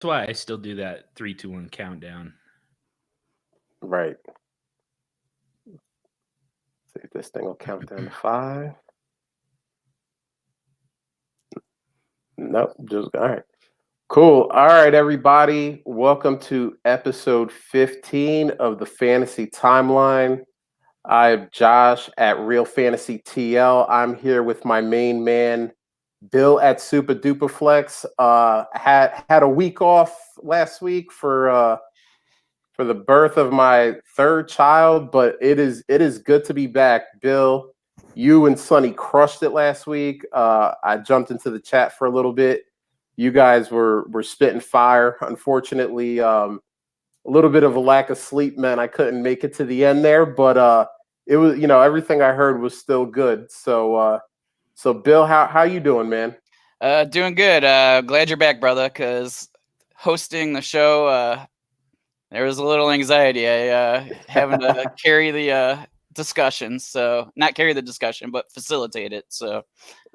That's why I still do that 3, 2, 1 countdown. Right. See if this thing will count down to 5. Nope. Just all right. Cool. All right, everybody. Welcome to episode 15 of the Fantasy Timeline. I'm Josh at Real Fantasy TL. I'm here with my main man, Bill at Superflex. Had a week off last week for the birth of my third child, but it is good to be back. Bill, you and Sonny crushed it last week. I jumped into the chat for a little bit. You guys were spitting fire. Unfortunately, a little bit of a lack of sleep meant I couldn't make it to the end there, but it was, everything I heard was still good. So Bill, how you doing, man? Doing good. Glad you're back, brother, because hosting the show, there was a little anxiety. I having to carry the discussion. So not carry the discussion, but facilitate it. So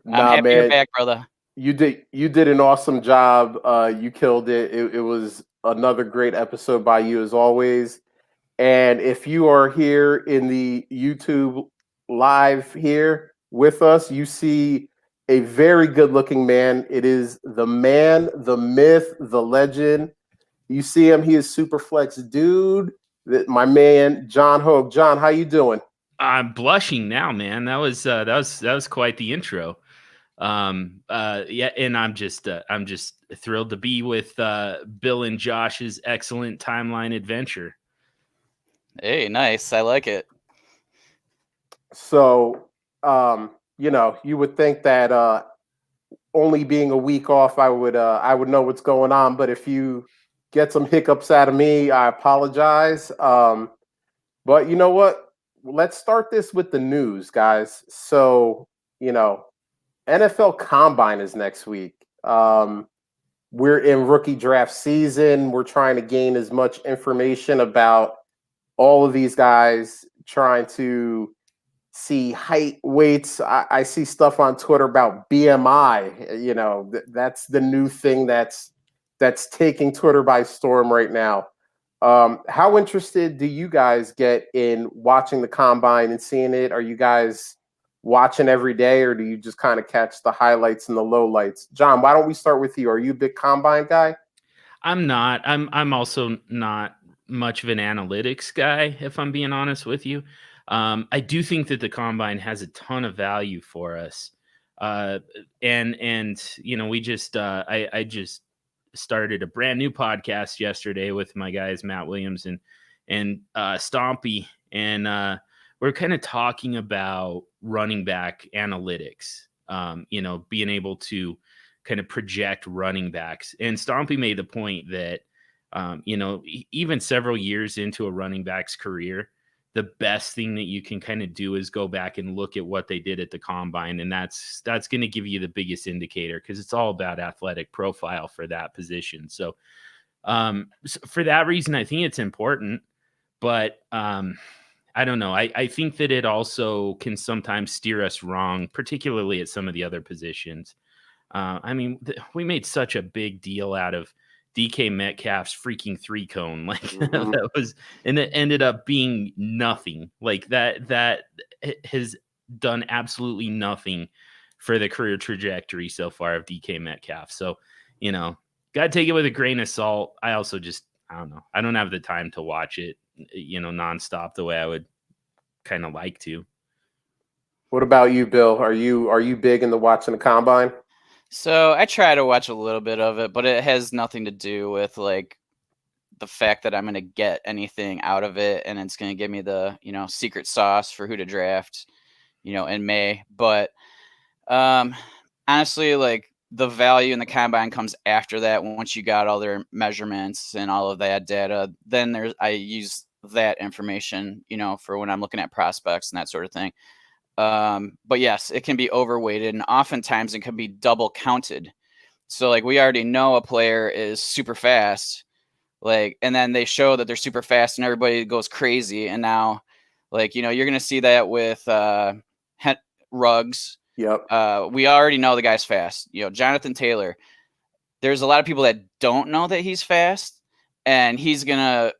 I'm Nah, happy you're man, back, brother. you did an awesome job. You killed it. It was another great episode by you as always. And if you are here in the YouTube live here with us, you see a very good looking man. It is the man, the myth, the legend. You see him, he is Superflex dude. My man, John Hogue. John, how you doing? I'm blushing now, man. That was quite the intro. Yeah, and I'm just thrilled to be with Bill and Josh's excellent timeline adventure. Hey, nice. I like it. So, you would think that only being a week off, I would know what's going on. But if you get some hiccups out of me, I apologize. But you know what? Let's start this with the news, guys. So, you know, NFL Combine is next week. We're in rookie draft season. We're trying to gain as much information about all of these guys, trying to see height, weights. I see stuff on Twitter about BMI. That's the new thing that's taking Twitter by storm right now. How interested do you guys get in watching the combine and seeing it? Are you guys watching every day, or do you just kind of catch the highlights and the lowlights? John, why don't we start with you? Are you a big combine guy? I'm not. I'm also not much of an analytics guy, if I'm being honest with you. I do think that the combine has a ton of value for us. Uh, and we just I just started a brand new podcast yesterday with my guys Matt Williams and Stompy, and we're kind of talking about running back analytics. Being able to kind of project running backs. And Stompy made the point that, even several years into a running back's career, the best thing that you can kind of do is go back and look at what they did at the combine. And that's going to give you the biggest indicator, because it's all about athletic profile for that position. So for that reason, I think it's important, but I don't know. I think that it also can sometimes steer us wrong, particularly at some of the other positions. We made such a big deal out of DK Metcalf's freaking 3-cone, like Mm-hmm. that was, and it ended up being nothing. Like that has done absolutely nothing for the career trajectory so far of DK Metcalf. So, got to take it with a grain of salt. I also just, I don't know. I don't have the time to watch it, nonstop the way I would kind of like to. What about you, Bill? Are you big into watching the combine? So I try to watch a little bit of it, but it has nothing to do with like the fact that I'm going to get anything out of it, and it's going to give me the secret sauce for who to draft in May. But honestly, like the value in the combine comes after that. Once you got all their measurements and all of that data, then I use that information for when I'm looking at prospects and that sort of thing. But yes, it can be overweighted, and oftentimes it can be double counted. So like we already know a player is super fast, like, and then they show that they're super fast and everybody goes crazy. And now like, you're going to see that with Ruggs. Yep. We already know the guy's fast. Jonathan Taylor, there's a lot of people that don't know that he's fast, and he's gonna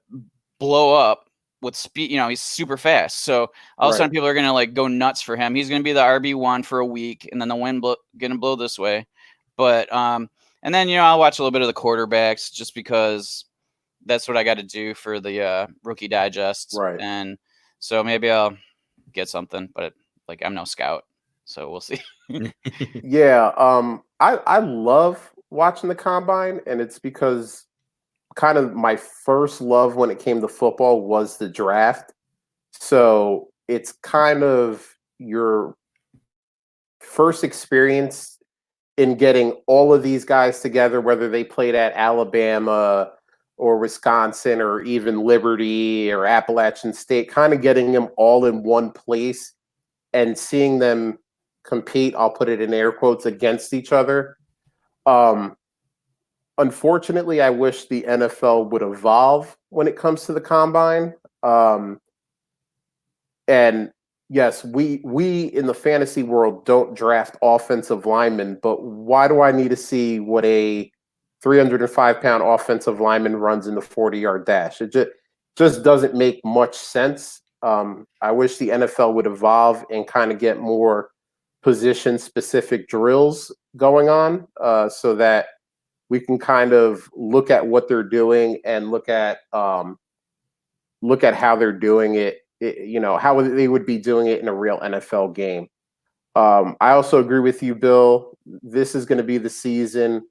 blow up with speed. He's super fast. So all of a sudden, people are gonna like go nuts for him. He's gonna be the RB1 for a week, and then the wind gonna blow this way. But and then I'll watch a little bit of the quarterbacks just because that's what I got to do for the rookie digest. Right. And so maybe I'll get something, but like I'm no scout, so we'll see. Yeah, I love watching the combine, and it's because kind of my first love when it came to football was the draft. So it's kind of your first experience in getting all of these guys together, whether they played at Alabama or Wisconsin or even Liberty or Appalachian State, kind of getting them all in one place and seeing them compete, I'll put it in air quotes, against each other. Unfortunately, I wish the NFL would evolve when it comes to the combine. And yes, we in the fantasy world don't draft offensive linemen, but why do I need to see what a 305-pound offensive lineman runs in the 40-yard dash? It just doesn't make much sense. I wish the NFL would evolve and kind of get more position-specific drills going on, so that we can kind of look at what they're doing and look at how they're doing it. How they would be doing it in a real NFL game. I also agree with you, Bill. This is going to be the season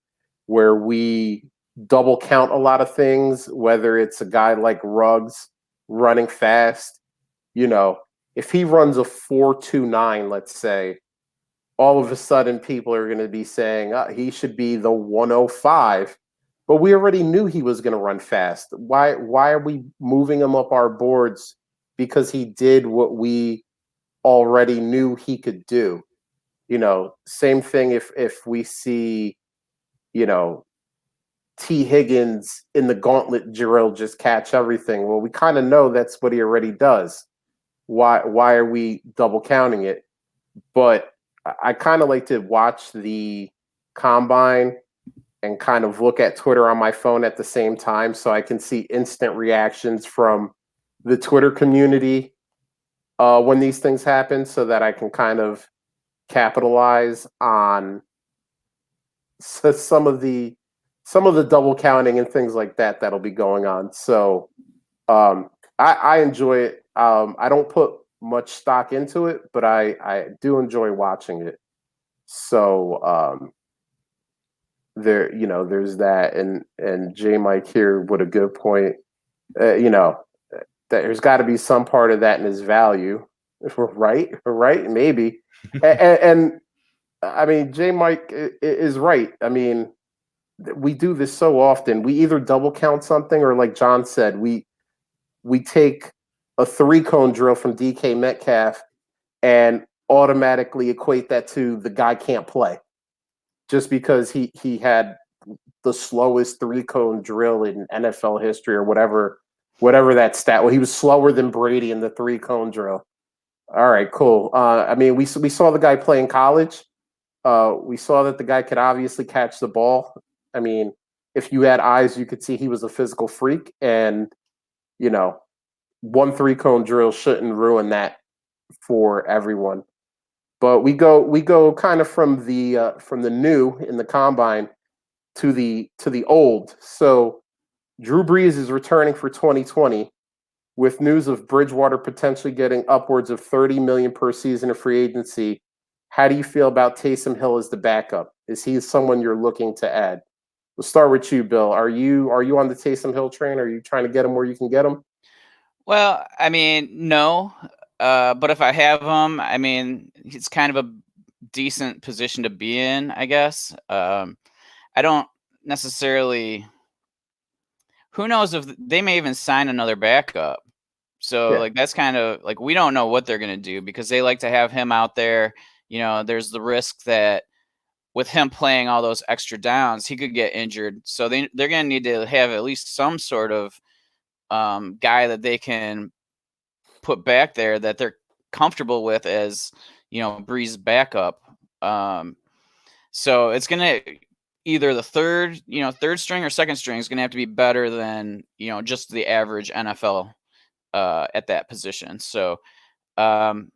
where we double count a lot of things, whether it's a guy like Ruggs running fast. If he runs a 4.29, let's say, all of a sudden people are going to be saying he should be the 105. But we already knew he was going to run fast. Why are we moving him up our boards because he did what we already knew he could do? Same thing if we see, T. Higgins in the gauntlet drill just catch everything. Well, we kind of know that's what he already does. Why are we double counting it? But I kind of like to watch the combine and kind of look at Twitter on my phone at the same time so I can see instant reactions from the Twitter community when these things happen, so that I can kind of capitalize on some of the double counting and things like that that'll be going on. So I enjoy it. I don't put much stock into it, but I do enjoy watching it. So there's that, and J Mike here with a good point. There's got to be some part of that in his value, right? Maybe, and I mean, J Mike is right. I mean, we do this so often. We either double count something, or like John said, we take a 3-cone drill from DK Metcalf and automatically equate that to the guy can't play just because he had the slowest 3-cone drill in NFL history, or whatever that stat. Well, he was slower than Brady in the 3-cone drill. All right, cool. I mean, we saw the guy play in college. We saw that the guy could obviously catch the ball. I mean, if you had eyes, you could see he was a physical freak, and one 3-cone drill shouldn't ruin that for everyone. But we go kind of from the new in the combine to the old. So Drew Brees is returning for 2020 with news of Bridgewater potentially getting upwards of $30 million per season of free agency. How do you feel about Taysom Hill as the backup? Is he someone you're looking to add? We'll start with you, Bill. Are you on the Taysom Hill train? Are you trying to get him where you can get him? Well, I mean, no. But if I have him, I mean, it's kind of a decent position to be in, I guess. I don't necessarily. Who knows if they may even sign another backup? So, like, that's kind of like, we don't know what they're going to do because they like to have him out there. There's the risk that with him playing all those extra downs, he could get injured. So they're going to need to have at least some sort of guy that they can put back there that they're comfortable with as, Brees backup. So it's going to either the third string or second string is going to have to be better than, just the average NFL at that position. So, I've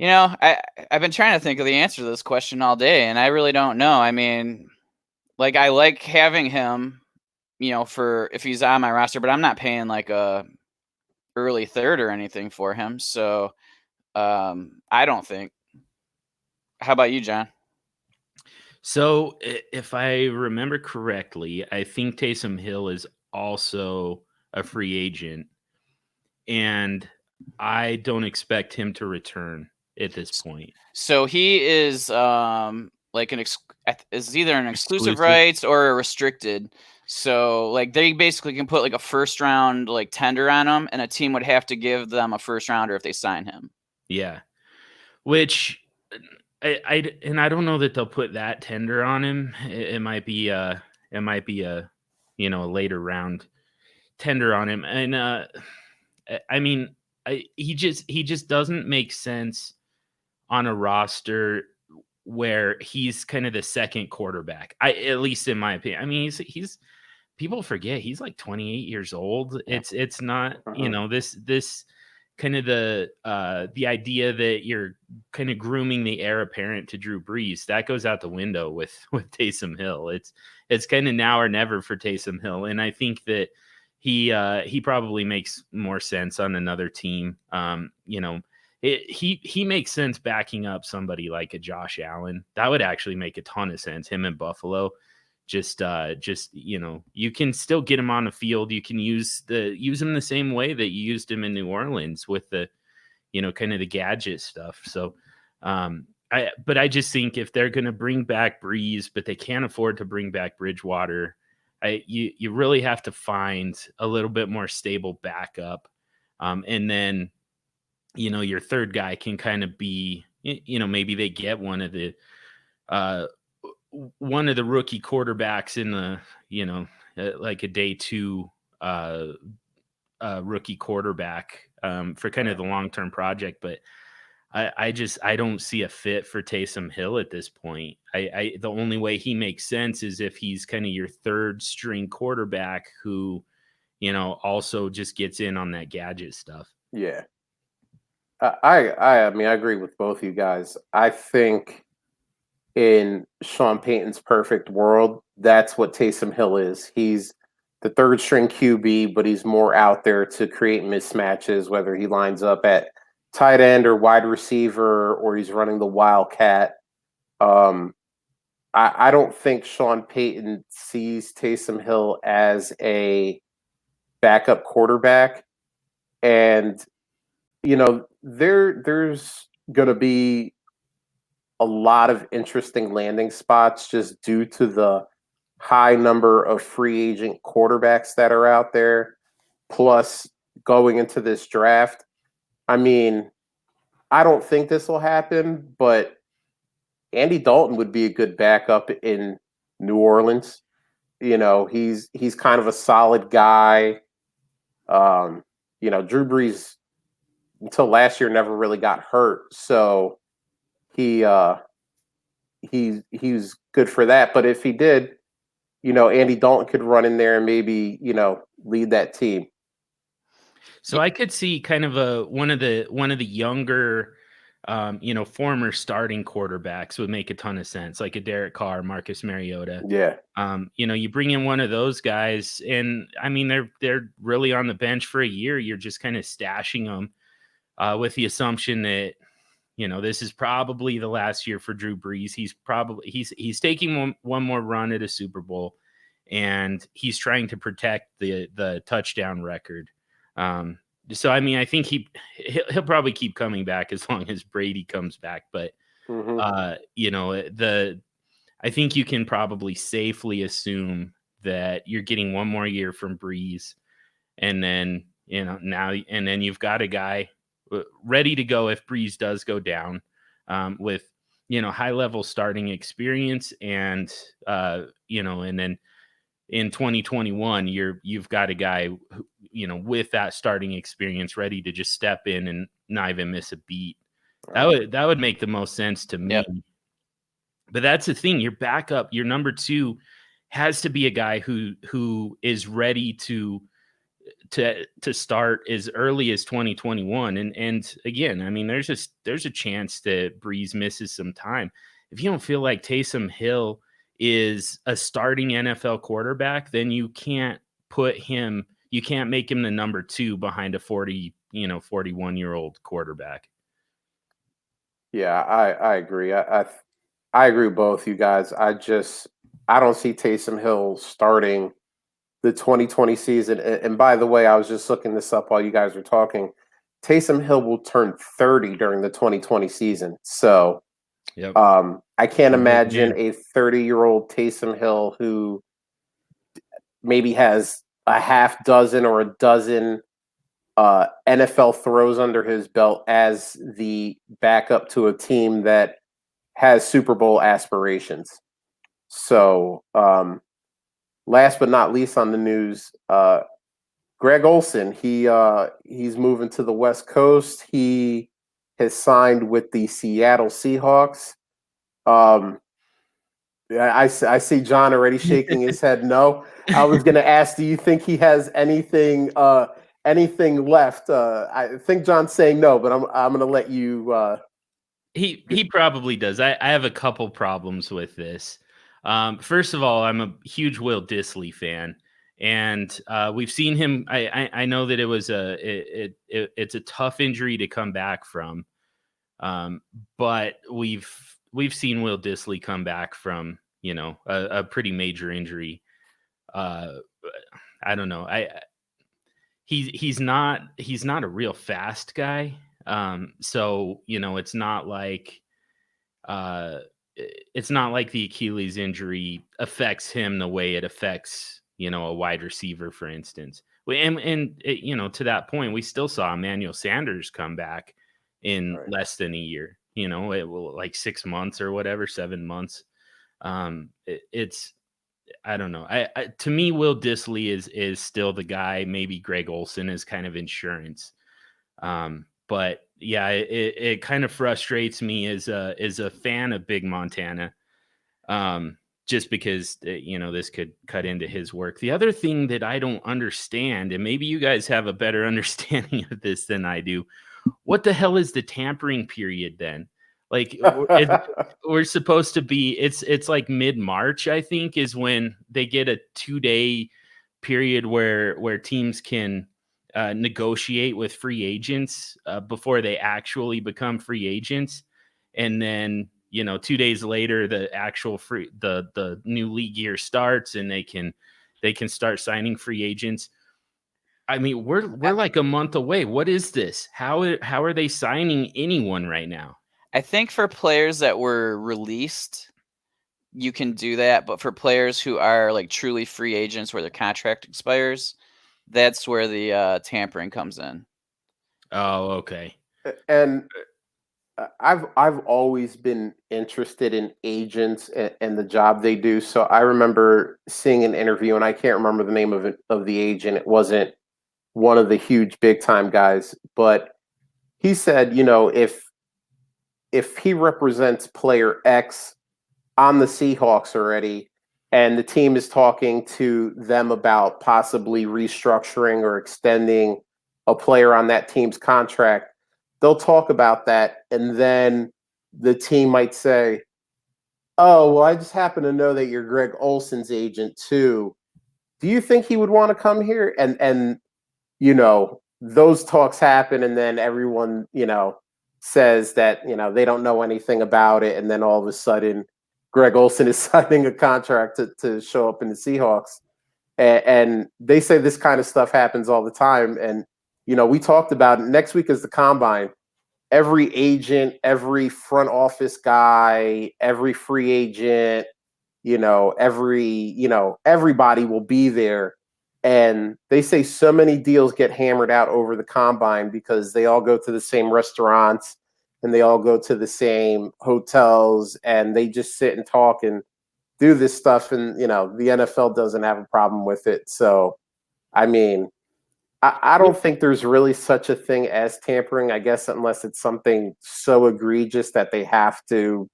been trying to think of the answer to this question all day, and I really don't know. I mean, like, I like having him, for if he's on my roster, but I'm not paying like a early third or anything for him. So, I don't think. How about you, John? So if I remember correctly, I think Taysom Hill is also a free agent, and I don't expect him to return at this point. So he is like is either an exclusive Exclusive. rights or a restricted. So like they basically can put like a first round like tender on him, and a team would have to give them a first rounder if they sign him. Yeah, which I don't know that they'll put that tender on him. It might be a a later round tender on him, and I mean he just doesn't make sense on a roster where he's kind of the second quarterback. At least in my opinion. I mean he's people forget he's like 28 years old. Yeah. It's not this kind of the idea that you're kind of grooming the heir apparent to Drew Brees, that goes out the window with Taysom Hill. It's kind of now or never for Taysom Hill, and I think that he probably makes more sense on another team. He makes sense backing up somebody like a Josh Allen. That would actually make a ton of sense. Him in Buffalo. Just you can still get him on the field. You can use him the same way that you used him in New Orleans with the, kind of the gadget stuff. So, but I just think if they're going to bring back Breeze, but they can't afford to bring back Bridgewater, you really have to find a little bit more stable backup. And then, your third guy can kind of be, maybe they get one of the rookie quarterbacks in the, like a day two rookie quarterback for kind of the long-term project. But I don't see a fit for Taysom Hill at this point. The only way he makes sense is if he's kind of your third string quarterback who, also just gets in on that gadget stuff. Yeah. I mean, I agree with both you guys. I think in Sean Payton's perfect world, that's what Taysom Hill is. He's the third string QB, but he's more out there to create mismatches, whether he lines up at tight end or wide receiver, or he's running the wildcat. I don't think Sean Payton sees Taysom Hill as a backup quarterback. And, there's going to be a lot of interesting landing spots just due to the high number of free agent quarterbacks that are out there, plus going into this draft. I mean, I don't think this will happen, but Andy Dalton would be a good backup in New Orleans. He's kind of a solid guy. Drew Brees until last year never really got hurt, so he's good for that. But if he did, Andy Dalton could run in there and maybe, lead that team. So I could see kind of one of the younger, former starting quarterbacks would make a ton of sense, like a Derek Carr, Marcus Mariota. Yeah. You bring in one of those guys, and I mean they're really on the bench for a year. You're just kind of stashing them with the assumption that this is probably the last year for Drew Brees. He's taking one more run at a Super Bowl, and he's trying to protect the touchdown record. So I mean, I think he'll probably keep coming back as long as Brady comes back. But I think you can probably safely assume that you're getting one more year from Brees, and then then you've got a guy ready to go if Brees does go down, with high level starting experience, and and then in 2021 you've got a guy who, with that starting experience ready to just step in and not even miss a beat. That would make the most sense to me. Yep. But that's the thing. Your backup, your number 2, has to be a guy who is ready to start as early as 2021. And again, I mean, there's a chance that Breeze misses some time. If you don't feel like Taysom Hill is a starting NFL quarterback, then you can't make him the number 2 behind a 41-year-old quarterback. Yeah, I agree. I agree with both you guys. I don't see Taysom Hill starting the 2020 season. And by the way, I was just looking this up while you guys were talking. Taysom Hill will turn 30 during the 2020 season. So Yep. I can't imagine a 30-year-old Taysom Hill who maybe has a half dozen or a dozen NFL throws under his belt as the backup to a team that has Super Bowl aspirations. So, last but not least on the news, Greg Olsen. He's moving to the West Coast. He has signed with the Seattle Seahawks. I see John already shaking his head. No, I was going to ask, do you think he has anything left? I think John's saying no, but I'm going to let you. He probably does. I have a couple problems with this. First of all, I'm a huge Will Dissly fan, and we've seen him. I know that it's a tough injury to come back from, but we've seen Will Dissly come back from a pretty major injury. I don't know. He's not a real fast guy. So it's not like the Achilles injury affects him the way it affects a wide receiver, for instance. And to that point, we still saw Emmanuel Sanders come back in less than a year. It will like 6 months or whatever, 7 months. It's I don't know. To me, Will Dissly is still the guy. Maybe Greg Olsen is kind of insurance. But yeah, it kind of frustrates me as a fan of Big Montana, just because this could cut into his work. The other thing that I don't understand, and maybe you guys have a better understanding of this than I do, what the hell is the tampering period then? Like we're supposed to be, it's like mid-March, I think, is when they get a 2-day period where teams can negotiate with free agents before they actually become free agents. And then, 2 days later, the actual the new league year starts and they can start signing free agents. I mean, we're like a month away. What is this? How are they signing anyone right now? I think for players that were released, you can do that. But for players who are like truly free agents where their contract expires, that's where the tampering comes in. Oh, okay. And I've always been interested in agents and the job they do. So I remember seeing an interview, and I can't remember the name of the agent. It wasn't one of the huge big time guys, but he said, if he represents player X on the Seahawks already, and the team is talking to them about possibly restructuring or extending a player on that team's contract, they'll talk about that, and then the team might say, "Oh, well, I just happen to know that you're Greg Olsen's agent too. Do you think he would want to come here?" And those talks happen, and then everyone, says that, they don't know anything about it, and then all of a sudden, Greg Olsen is signing a contract to show up in the Seahawks. And they say this kind of stuff happens all the time. And, we talked about it. Next week is the Combine. Every agent, every front office guy, every free agent, everybody will be there. And they say so many deals get hammered out over the Combine because they all go to the same restaurants and they all go to the same hotels and they just sit and talk and do this stuff. And, the NFL doesn't have a problem with it. So, I mean, I don't think there's really such a thing as tampering, I guess, unless it's something so egregious that they have to,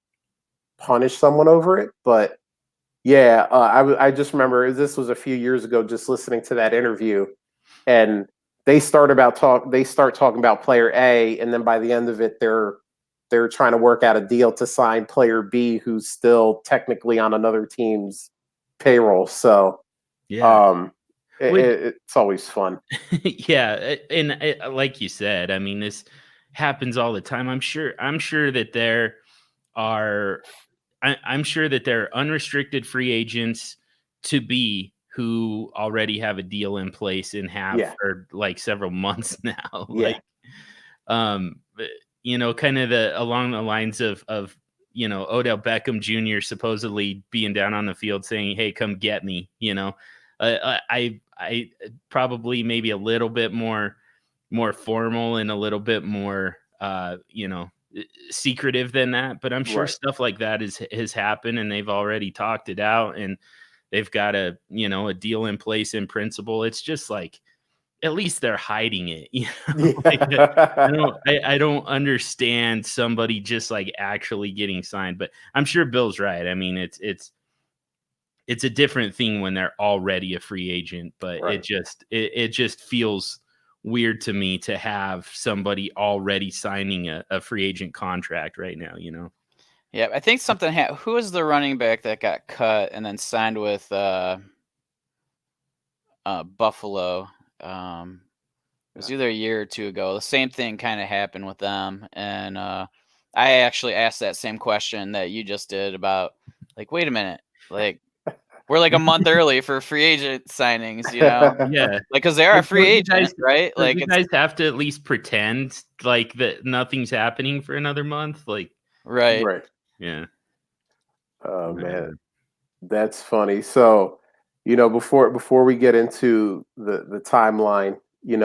punish someone over it. But yeah, I just remember this was a few years ago, just listening to that interview, and they start talking about player A, and then by the end of it, they're trying to work out a deal to sign player B, who's still technically on another team's payroll. So Yeah. it's always fun. Yeah, and like you said, I mean, this happens all the time. I'm sure that there are I'm sure that there are unrestricted free agents to be who already have a deal in place and have Yeah, for like several months now. yeah, Like, but, kind of along the lines of Odell Beckham Jr. supposedly being down on the field saying, "Hey, come get me." I probably maybe a little bit more formal and a little bit more secretive than that, but I'm sure right. stuff like that has happened and they've already talked it out and they've got a deal in place in principle. It's just like at least they're hiding it. Like, I Yeah. don't I don't understand somebody just like actually getting signed, but I'm sure Bill's right. I mean, it's a different thing when they're already a free agent, but Right. it just feels weird to me to have somebody already signing a free agent contract right now, Yeah, I think something who was the running back that got cut and then signed with Buffalo? It was either a year or two ago. The same thing kind of happened with them, and I actually asked that same question that you just did about, like, wait a minute, like we're like a month early for free agent signings, Yeah. like because they are a Like, free agent, right? don't Like you it's guys have to at least pretend like that nothing's happening for another month? Like, right. Right. yeah. Oh man, Whatever. that's funny. So, before we get into the timeline, we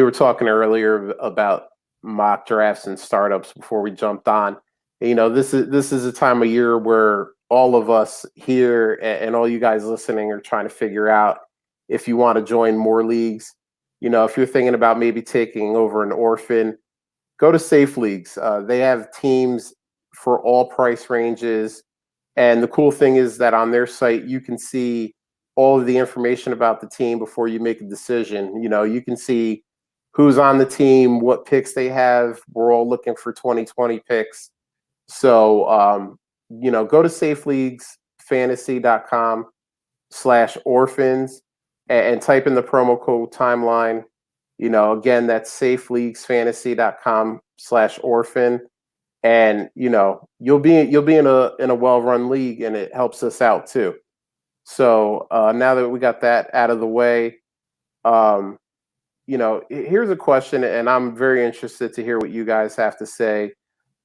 were talking earlier about mock drafts and startups before we jumped on. This is a time of year where all of us here and all you guys listening are trying to figure out if you want to join more leagues. If you're thinking about maybe taking over an orphan, go to Safe Leagues. They have teams for all price ranges. And the cool thing is that on their site, you can see all of the information about the team before you make a decision. You can see who's on the team, what picks they have. We're all looking for 2020 picks. So, go to safeleaguesfantasy.com/orphans and type in the promo code timeline. Again, that's safeleaguesfantasy.com/orphan, and you'll be in a well-run league, and it helps us out too. So now that we got that out of the way, um, here's a question, and I'm very interested to hear what you guys have to say.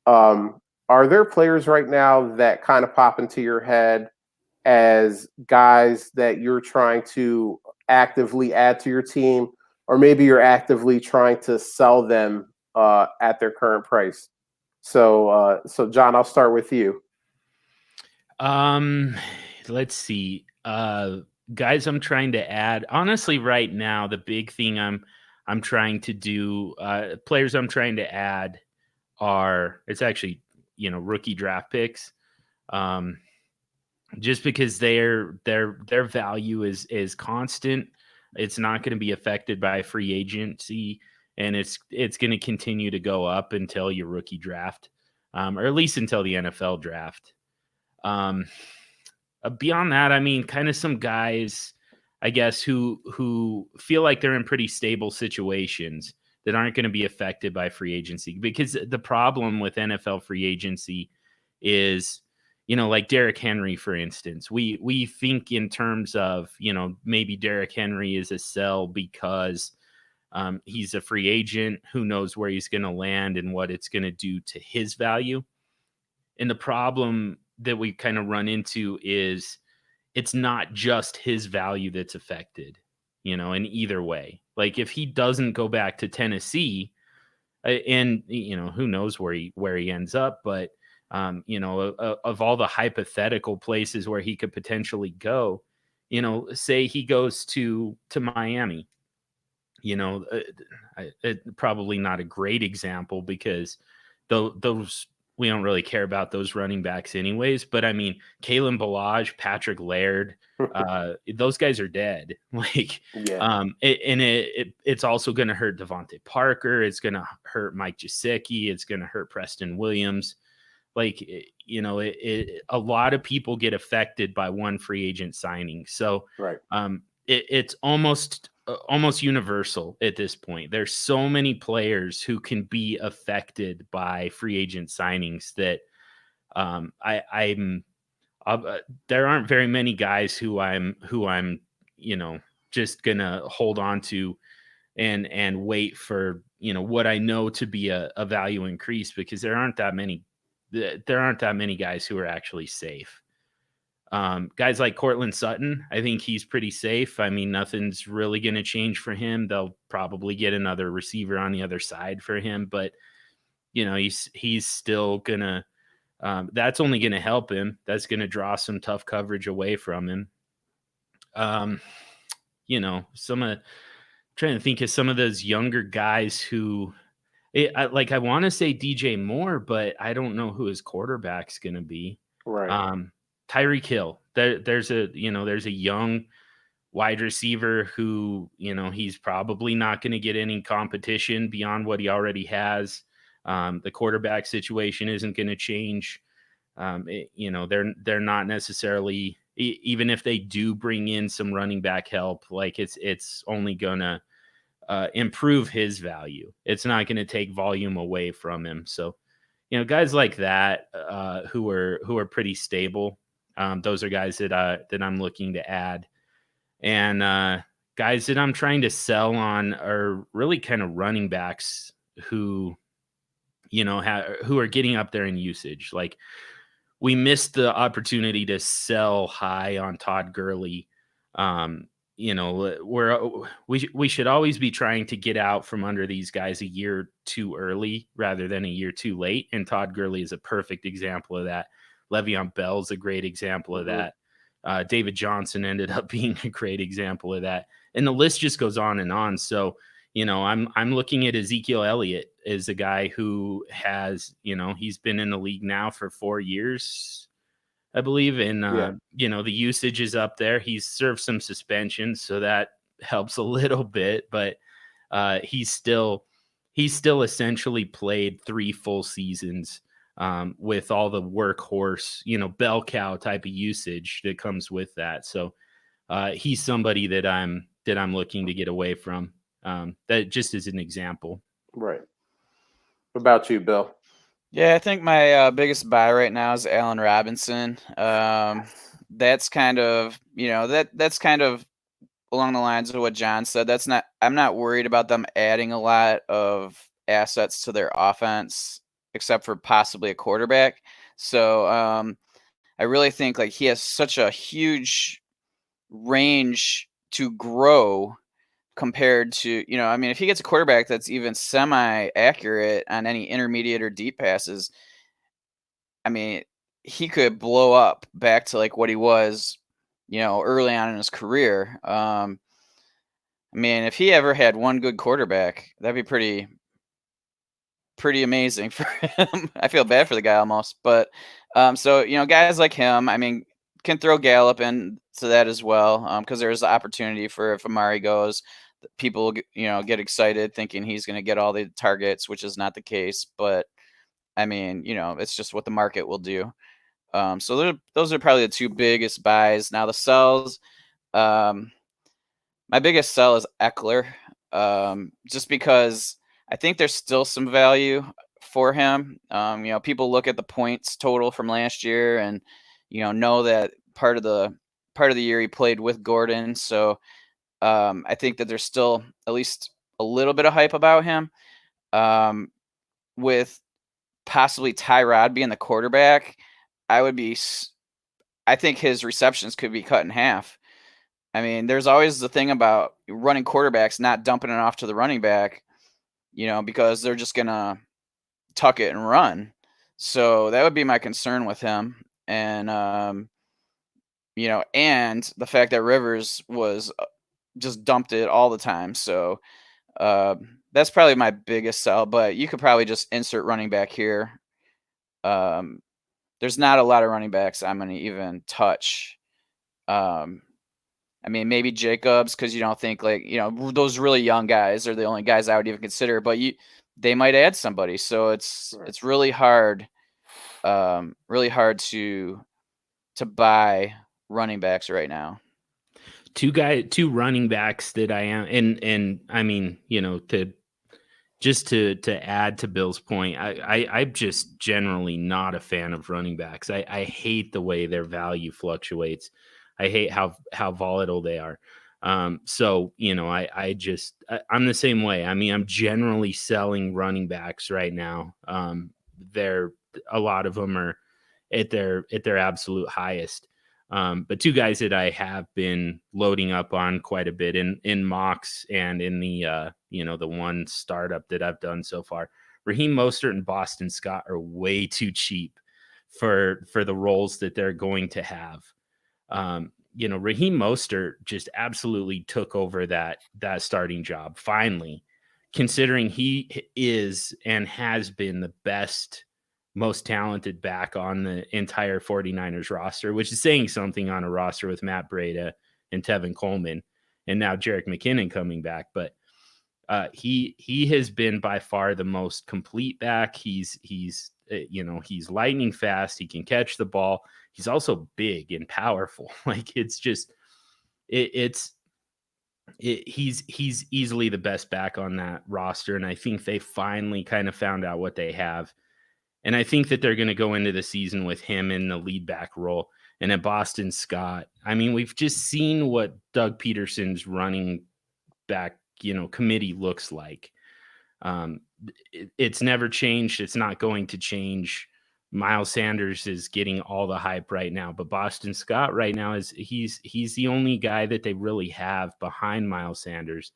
um, are there players right now that kind of pop into your head as guys that you're trying to actively add to your team, or maybe you're actively trying to sell them at their current price? So John, I'll start with you. Um, let's see. Guys, I'm trying to add. Honestly, right now, the big thing I'm trying to do, players I'm trying to add it's actually rookie draft picks. Um, just because their value is constant. It's not going to be affected by free agency, and it's going to continue to go up until your rookie draft, or at least until the NFL draft. Um, Beyond that, I mean, kind of some guys, I guess, who feel like they're in pretty stable situations that aren't going to be affected by free agency. Because the problem with NFL free agency is, like Derrick Henry, for instance, we think in terms of, maybe Derrick Henry is a sell because he's a free agent. Who knows where he's going to land and what it's going to do to his value. And the problem that we kind of run into is it's not just his value that's affected, in either way. Like if he doesn't go back to Tennessee, and who knows where he ends up, but of all the hypothetical places where he could potentially go, say he goes to Miami, probably not a great example because those really care about those running backs anyways. But I mean, Kalen Ballage, Patrick Laird, those guys are dead. Like, Yeah. it's also going to hurt Devontae Parker. It's going to hurt Mike Gesicki. It's going to hurt Preston Williams. Like, a lot of people get affected by one free agent signing. So, Right. It's almost universal at this point. There's so many players who can be affected by free agent signings that there aren't very many guys who I'm just gonna hold on to and wait for what I know to be a value increase, because there aren't that many guys who are actually safe. Guys like Cortland Sutton, I think he's pretty safe. I mean, nothing's really going to change for him. They'll probably get another receiver on the other side for him, but he's still gonna. That's only going to help him. That's going to draw some tough coverage away from him. Trying to think of some of those younger guys who, I want to say DJ Moore, but I don't know who his quarterback's going to be. Right. Tyreek Hill. There's a young wide receiver who, he's probably not going to get any competition beyond what he already has. The quarterback situation isn't going to change. They're not necessarily, even if they do bring in some running back help, like it's only going to improve his value. It's not going to take volume away from him. So, guys like that who are pretty stable. Those are guys that I'm looking to add, and guys that I'm trying to sell on are really kind of running backs who, who are getting up there in usage. Like, we missed the opportunity to sell high on Todd Gurley. We should always be trying to get out from under these guys a year too early rather than a year too late. And Todd Gurley is a perfect example of that. Le'Veon Bell's a great example of that. David Johnson ended up being a great example of that. And the list just goes on and on. So, I'm looking at Ezekiel Elliott as a guy who has, he's been in the league now for 4 years, I believe. And, the usage is up there. He's served some suspensions, so that helps a little bit, but he's still essentially played 3 full seasons with all the workhorse, bell cow type of usage that comes with that. So he's somebody that I'm looking to get away from. That just is an example. Right. What about you, Bill? Yeah, I think my biggest buy right now is Allen Robinson. That's kind of, that's kind of along the lines of what John said. I'm not worried about them adding a lot of assets to their offense, except for possibly a quarterback. So I really think like he has such a huge range to grow compared to, if he gets a quarterback that's even semi-accurate on any intermediate or deep passes, I mean, he could blow up back to like what he was, early on in his career. If he ever had one good quarterback, that'd be pretty amazing for him. I feel bad for the guy almost, but so guys like him, can throw Gallup into that as well, because there's the opportunity for, if Amari goes, people get excited thinking he's going to get all the targets, which is not the case. But it's just what the market will do. So those are probably the 2 biggest buys. Now the sells, my biggest sell is Eckler, just because I think there's still some value for him. People look at the points total from last year and know that part of the year he played with Gordon. So I think that there's still at least a little bit of hype about him. With possibly Tyrod being the quarterback, I think his receptions could be cut in half. There's always the thing about running quarterbacks not dumping it off to the running back, because they're just going to tuck it and run. So that would be my concern with him. And, and the fact that Rivers was just dumped it all the time. So that's probably my biggest sell, but you could probably just insert running back here there's not a lot of running backs I'm going to even touch. I mean, maybe Jacobs, because you don't think like, those really young guys are the only guys I would even consider, but they might add somebody. So it's really hard, to buy running backs right now. Two running backs that I am, and I mean, to add to Bill's point, I'm just generally not a fan of running backs. I hate the way their value fluctuates. I hate how volatile they are. So I'm the same way. I mean, I'm generally selling running backs right now. A lot of them are at their absolute highest. But two guys that I have been loading up on quite a bit in mocks and in the the one startup that I've done so far, Raheem Mostert and Boston Scott are way too cheap for the roles that they're going to have. Raheem Mostert just absolutely took over that starting job finally, considering he is and has been the best, most talented back on the entire 49ers roster, which is saying something on a roster with Matt Breida and Tevin Coleman and now Jerick McKinnon coming back. But he has been by far the most complete back. He's lightning fast. He can catch the ball. He's also big and powerful. Like he's easily the best back on that roster. And I think they finally kind of found out what they have. And I think that they're going to go into the season with him in the lead back role. And at Boston Scott, I mean, we've just seen what Doug Peterson's running back, committee looks like. It's never changed. It's not going to change. Miles Sanders is getting all the hype right now, but Boston Scott right now he's the only guy that they really have behind Miles Sanders.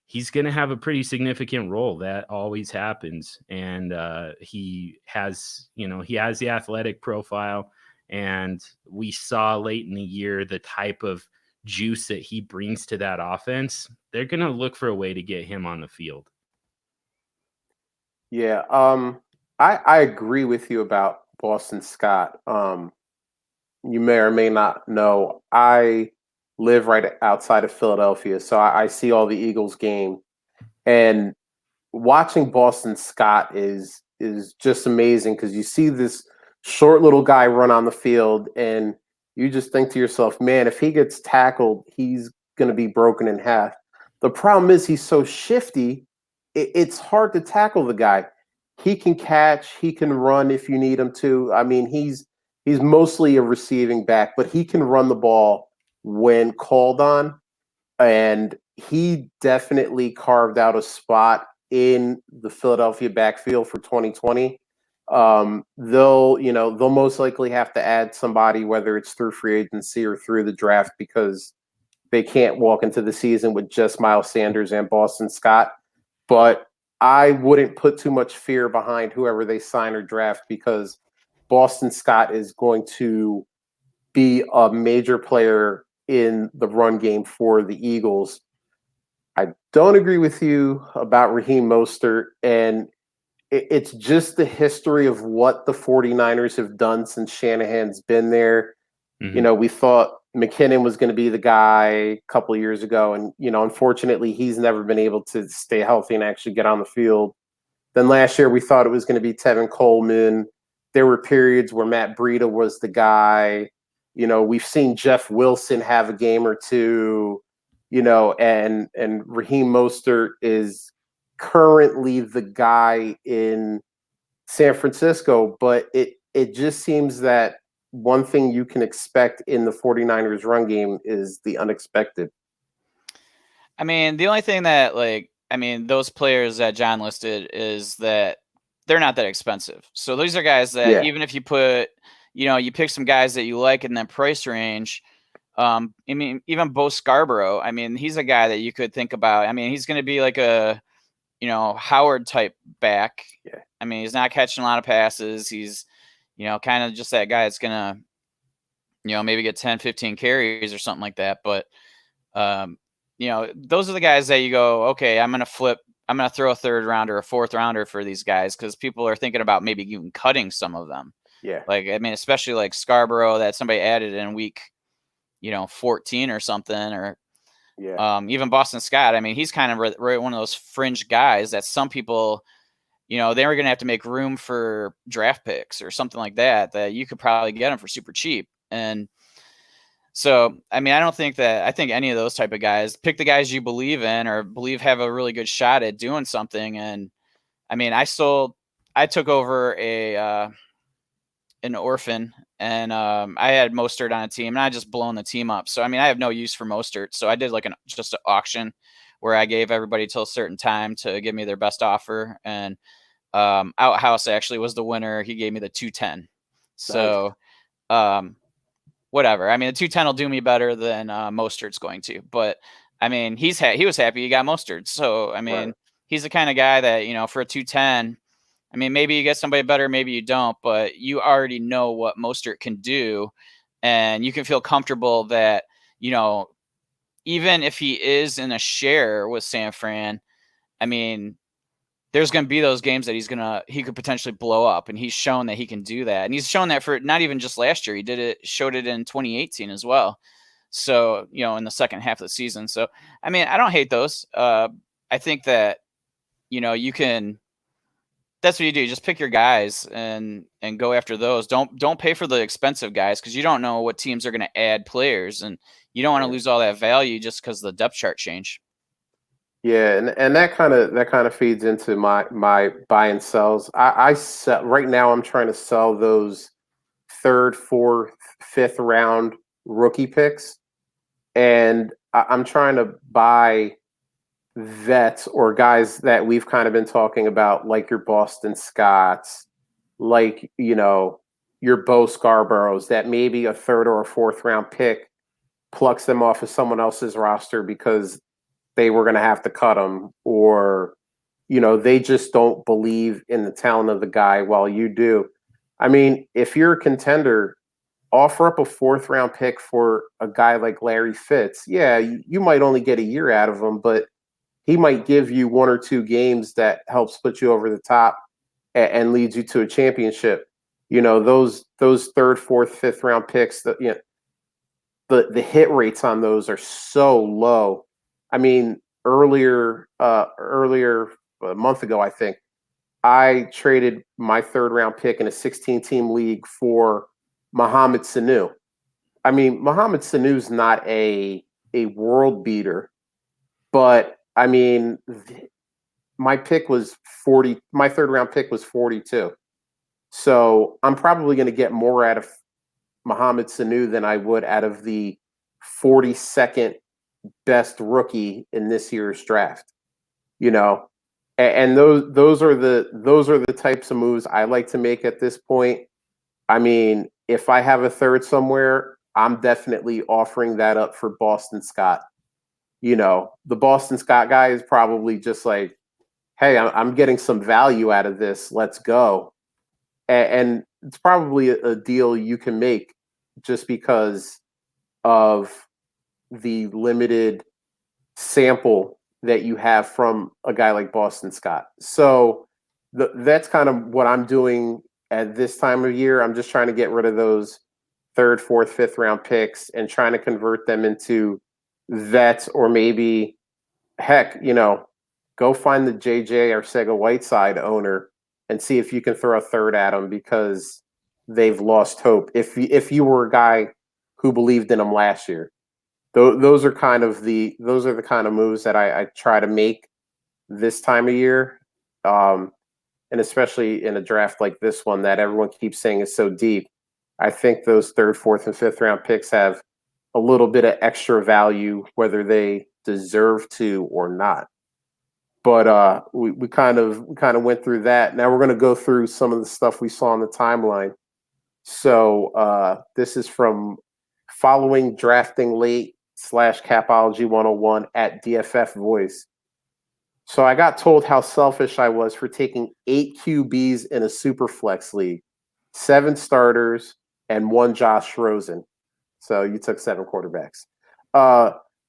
He's going to have a pretty significant role. That always happens. And he has the athletic profile, and we saw late in the year the type of juice that he brings to that offense. They're going to look for a way to get him on the field. Yeah. I agree with you about Boston Scott. You may or may not know, I live right outside of Philadelphia, so I see all the Eagles game, and watching Boston Scott is just amazing because you see this short little guy run on the field, and you just think to yourself, man, if he gets tackled, he's going to be broken in half. The problem is he's so shifty, it's hard to tackle the guy. He can catch, he can run if you need him to. I mean, he's mostly a receiving back, but he can run the ball when called on. And he definitely carved out a spot in the Philadelphia backfield for 2020. They'll most likely have to add somebody, whether it's through free agency or through the draft, because they can't walk into the season with just Miles Sanders and Boston Scott. But I wouldn't put too much fear behind whoever they sign or draft, because Boston Scott is going to be a major player in the run game for the Eagles. I don't agree with you about Raheem Mostert, and it's just the history of what the 49ers have done since Shanahan's been there. Mm-hmm. We thought McKinnon was going to be the guy a couple of years ago, and unfortunately he's never been able to stay healthy and actually get on the field. Then last year we thought it was going to be Tevin Coleman. There were periods where Matt Breida was the guy. We've seen Jeff Wilson have a game or two, and Raheem Mostert is currently the guy in San Francisco, but it just seems that one thing you can expect in the 49ers run game is the unexpected. I mean, the only thing that those players that John listed is that they're not that expensive. So these are guys that even if you put, you pick some guys that you like in that price range. I mean, even Bo Scarborough, I mean, he's a guy that you could think about. I mean, he's going to be like a, Howard type back. Yeah. I mean, he's not catching a lot of passes. He's, kind of just that guy that's going to, maybe get 10, 15 carries or something like that. But, those are the guys that you go, okay, I'm going to flip I'm going to throw a third rounder, a fourth rounder for these guys because people are thinking about maybe even cutting some of them. Yeah. Like, I mean, especially like Scarborough that somebody added in week, 14 or something, or even Boston Scott. I mean, he's kind of right one of those fringe guys that some people, they were going to have to make room for draft picks or something like that you could probably get him for super cheap. And so, I mean, I think any of those type of guys, pick the guys you believe in or believe have a really good shot at doing something. And I mean, I took over an orphan, and I had Mostert on a team, and I just blown the team up. So, I mean, I have no use for Mostert. So I did like just an auction where I gave everybody till a certain time to give me their best offer. And Outhouse actually was the winner. He gave me the 210. So, whatever. I mean, the 210 will do me better than Mostert's going to. But I mean, he was happy he got Mostert. So I mean, he's the kind of guy that for a 210. I mean, maybe you get somebody better, maybe you don't, but you already know what Mostert can do, and you can feel comfortable that even if he is in a share with San Fran, I mean, there's going to be those games that he could potentially blow up, and he's shown that he can do that. And he's shown that for not even just last year. He showed it in 2018 as well. So, in the second half of the season. So, I mean, I don't hate those. I think that, you can, that's what you do. You just pick your guys and go after those. Don't pay for the expensive guys because you don't know what teams are going to add players, and you don't want to lose all that value just because the depth chart change. Yeah, and that kind of feeds into my buy and sells. I sell right now. I'm trying to sell those third, fourth, fifth round rookie picks, and I'm trying to buy vets or guys that we've kind of been talking about, like your Boston Scotts, like your Bo Scarboroughs, that maybe a third or a fourth round pick plucks them off of someone else's roster because they were going to have to cut him, or, they just don't believe in the talent of the guy while you do. I mean, if you're a contender, offer up a fourth round pick for a guy like Larry Fitz. Yeah, you might only get a year out of him, but he might give you one or two games that helps put you over the top and leads you to a championship. Those third, fourth, fifth round picks, the hit rates on those are so low. I mean, earlier a month ago, I think I traded my third round pick in a 16-team league for Mohamed Sanu. I mean, Mohamed Sanu's not a world beater, but I mean, my pick was 40. My third round pick was 42. So I'm probably going to get more out of Mohamed Sanu than I would out of the 42nd best rookie in this year's draft, and those are the types of moves I like to make at this point. I mean, if I have a third somewhere, I'm definitely offering that up for Boston Scott. The Boston Scott guy is probably just like, hey, I'm getting some value out of this. Let's go. And it's probably a deal you can make just because of the limited sample that you have from a guy like Boston Scott. So that's kind of what I'm doing at this time of year. I'm just trying to get rid of those third, fourth, fifth round picks and trying to convert them into vets, or maybe, heck, go find the JJ Arcega-Whiteside owner and see if you can throw a third at them because they've lost hope. If you were a guy who believed in them last year. Those are the kind of moves that I try to make this time of year, and especially in a draft like this one that everyone keeps saying is so deep. I think those third, fourth, and fifth round picks have a little bit of extra value, whether they deserve to or not. But we kind of went through that. Now we're going to go through some of the stuff we saw on the timeline. So this is from Following Drafting Late / Capology 101 at DFF Voice. So I got told how selfish I was for taking 8 QBs in a Superflex league, 7 starters, and 1 Josh Rosen. So you took 7 quarterbacks.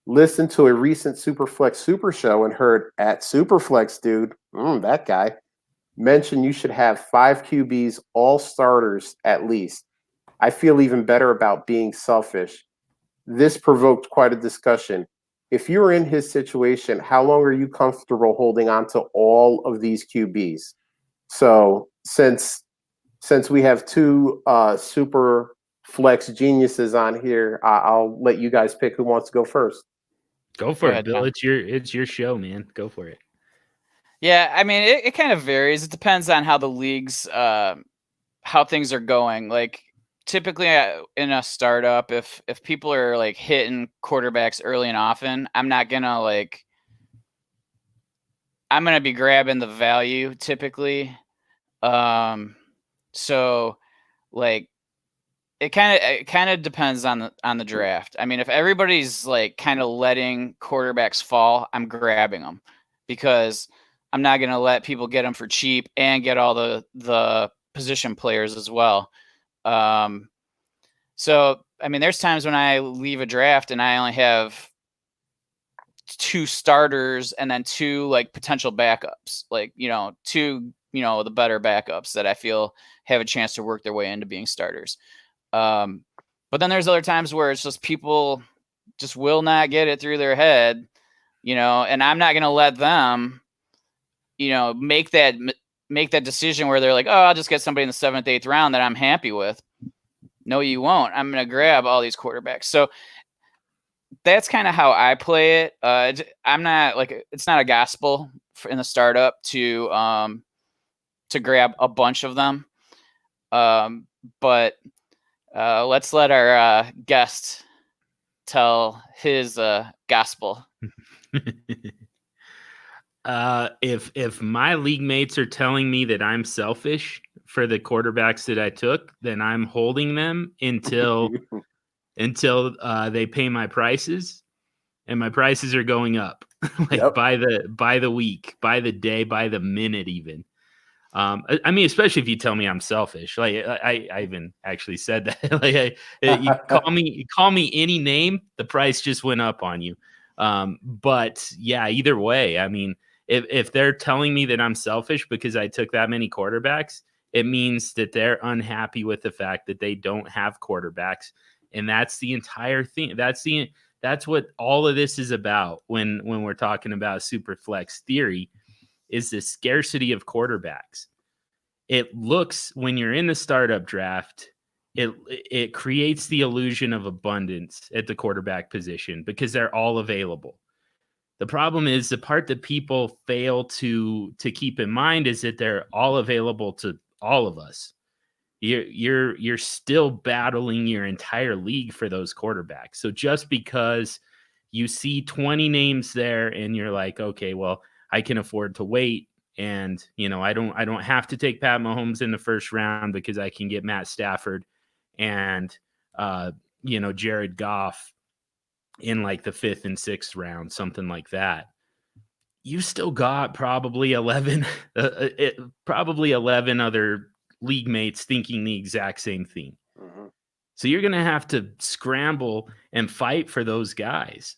listened to a recent Superflex Super Show and heard at Superflex, dude, that guy, mention you should have 5 QBs, all starters at least. I feel even better about being selfish. This provoked quite a discussion. If you were in his situation, how long are you comfortable holding on to all of these QBs? So since we have two super flex geniuses on here, I'll let you guys pick who wants to go first. Go for Go it, ahead, Bill. Tom. It's your show, man. Go for it. Yeah, I mean, it kind of varies. It depends on how the leagues, how things are going. Like typically in a startup, if people are like hitting quarterbacks early and often, I'm gonna be grabbing the value typically. So like it kind of depends on the draft. I mean, if everybody's like kind of letting quarterbacks fall, I'm grabbing them because I'm not going to let people get them for cheap and get all the position players as well. So I mean, there's times when I leave a draft and I only have 2 starters and then 2 like potential backups, like two the better backups that I feel have a chance to work their way into being starters. But then there's other times where it's just people just will not get it through their head, and I'm not going to let them, make that decision where they're like, oh, I'll just get somebody in the 7th, 8th round that I'm happy with. No, you won't. I'm going to grab all these quarterbacks. So that's kind of how I play it. I'm not like, it's not a gospel in the startup to grab a bunch of them. But let's let our guest tell his gospel. If my league mates are telling me that I'm selfish for the quarterbacks that I took, then I'm holding them until they pay my prices, and my prices are going up like by the week, by the day, by the minute even. I mean, especially if you tell me I'm selfish. Like I even actually said that. Like you call me any name, the price just went up on you. But yeah, either way, I mean, if they're telling me that I'm selfish because I took that many quarterbacks, it means that they're unhappy with the fact that they don't have quarterbacks, and that's the entire thing. That's what all of this is about when we're talking about super flex theory. Is the scarcity of quarterbacks. It looks, when you're in the startup draft, it creates the illusion of abundance at the quarterback position because they're all available. The problem is the part that people fail to keep in mind is that they're all available to all of us. You're still battling your entire league for those quarterbacks. So just because you see 20 names there and you're like, okay, well, I can afford to wait, and I don't have to take Pat Mahomes in the first round because I can get Matt Stafford and Jared Goff in like the 5th and 6th round, something like that. You still got probably 11 other league mates thinking the exact same thing. Mm-hmm. So you're going to have to scramble and fight for those guys.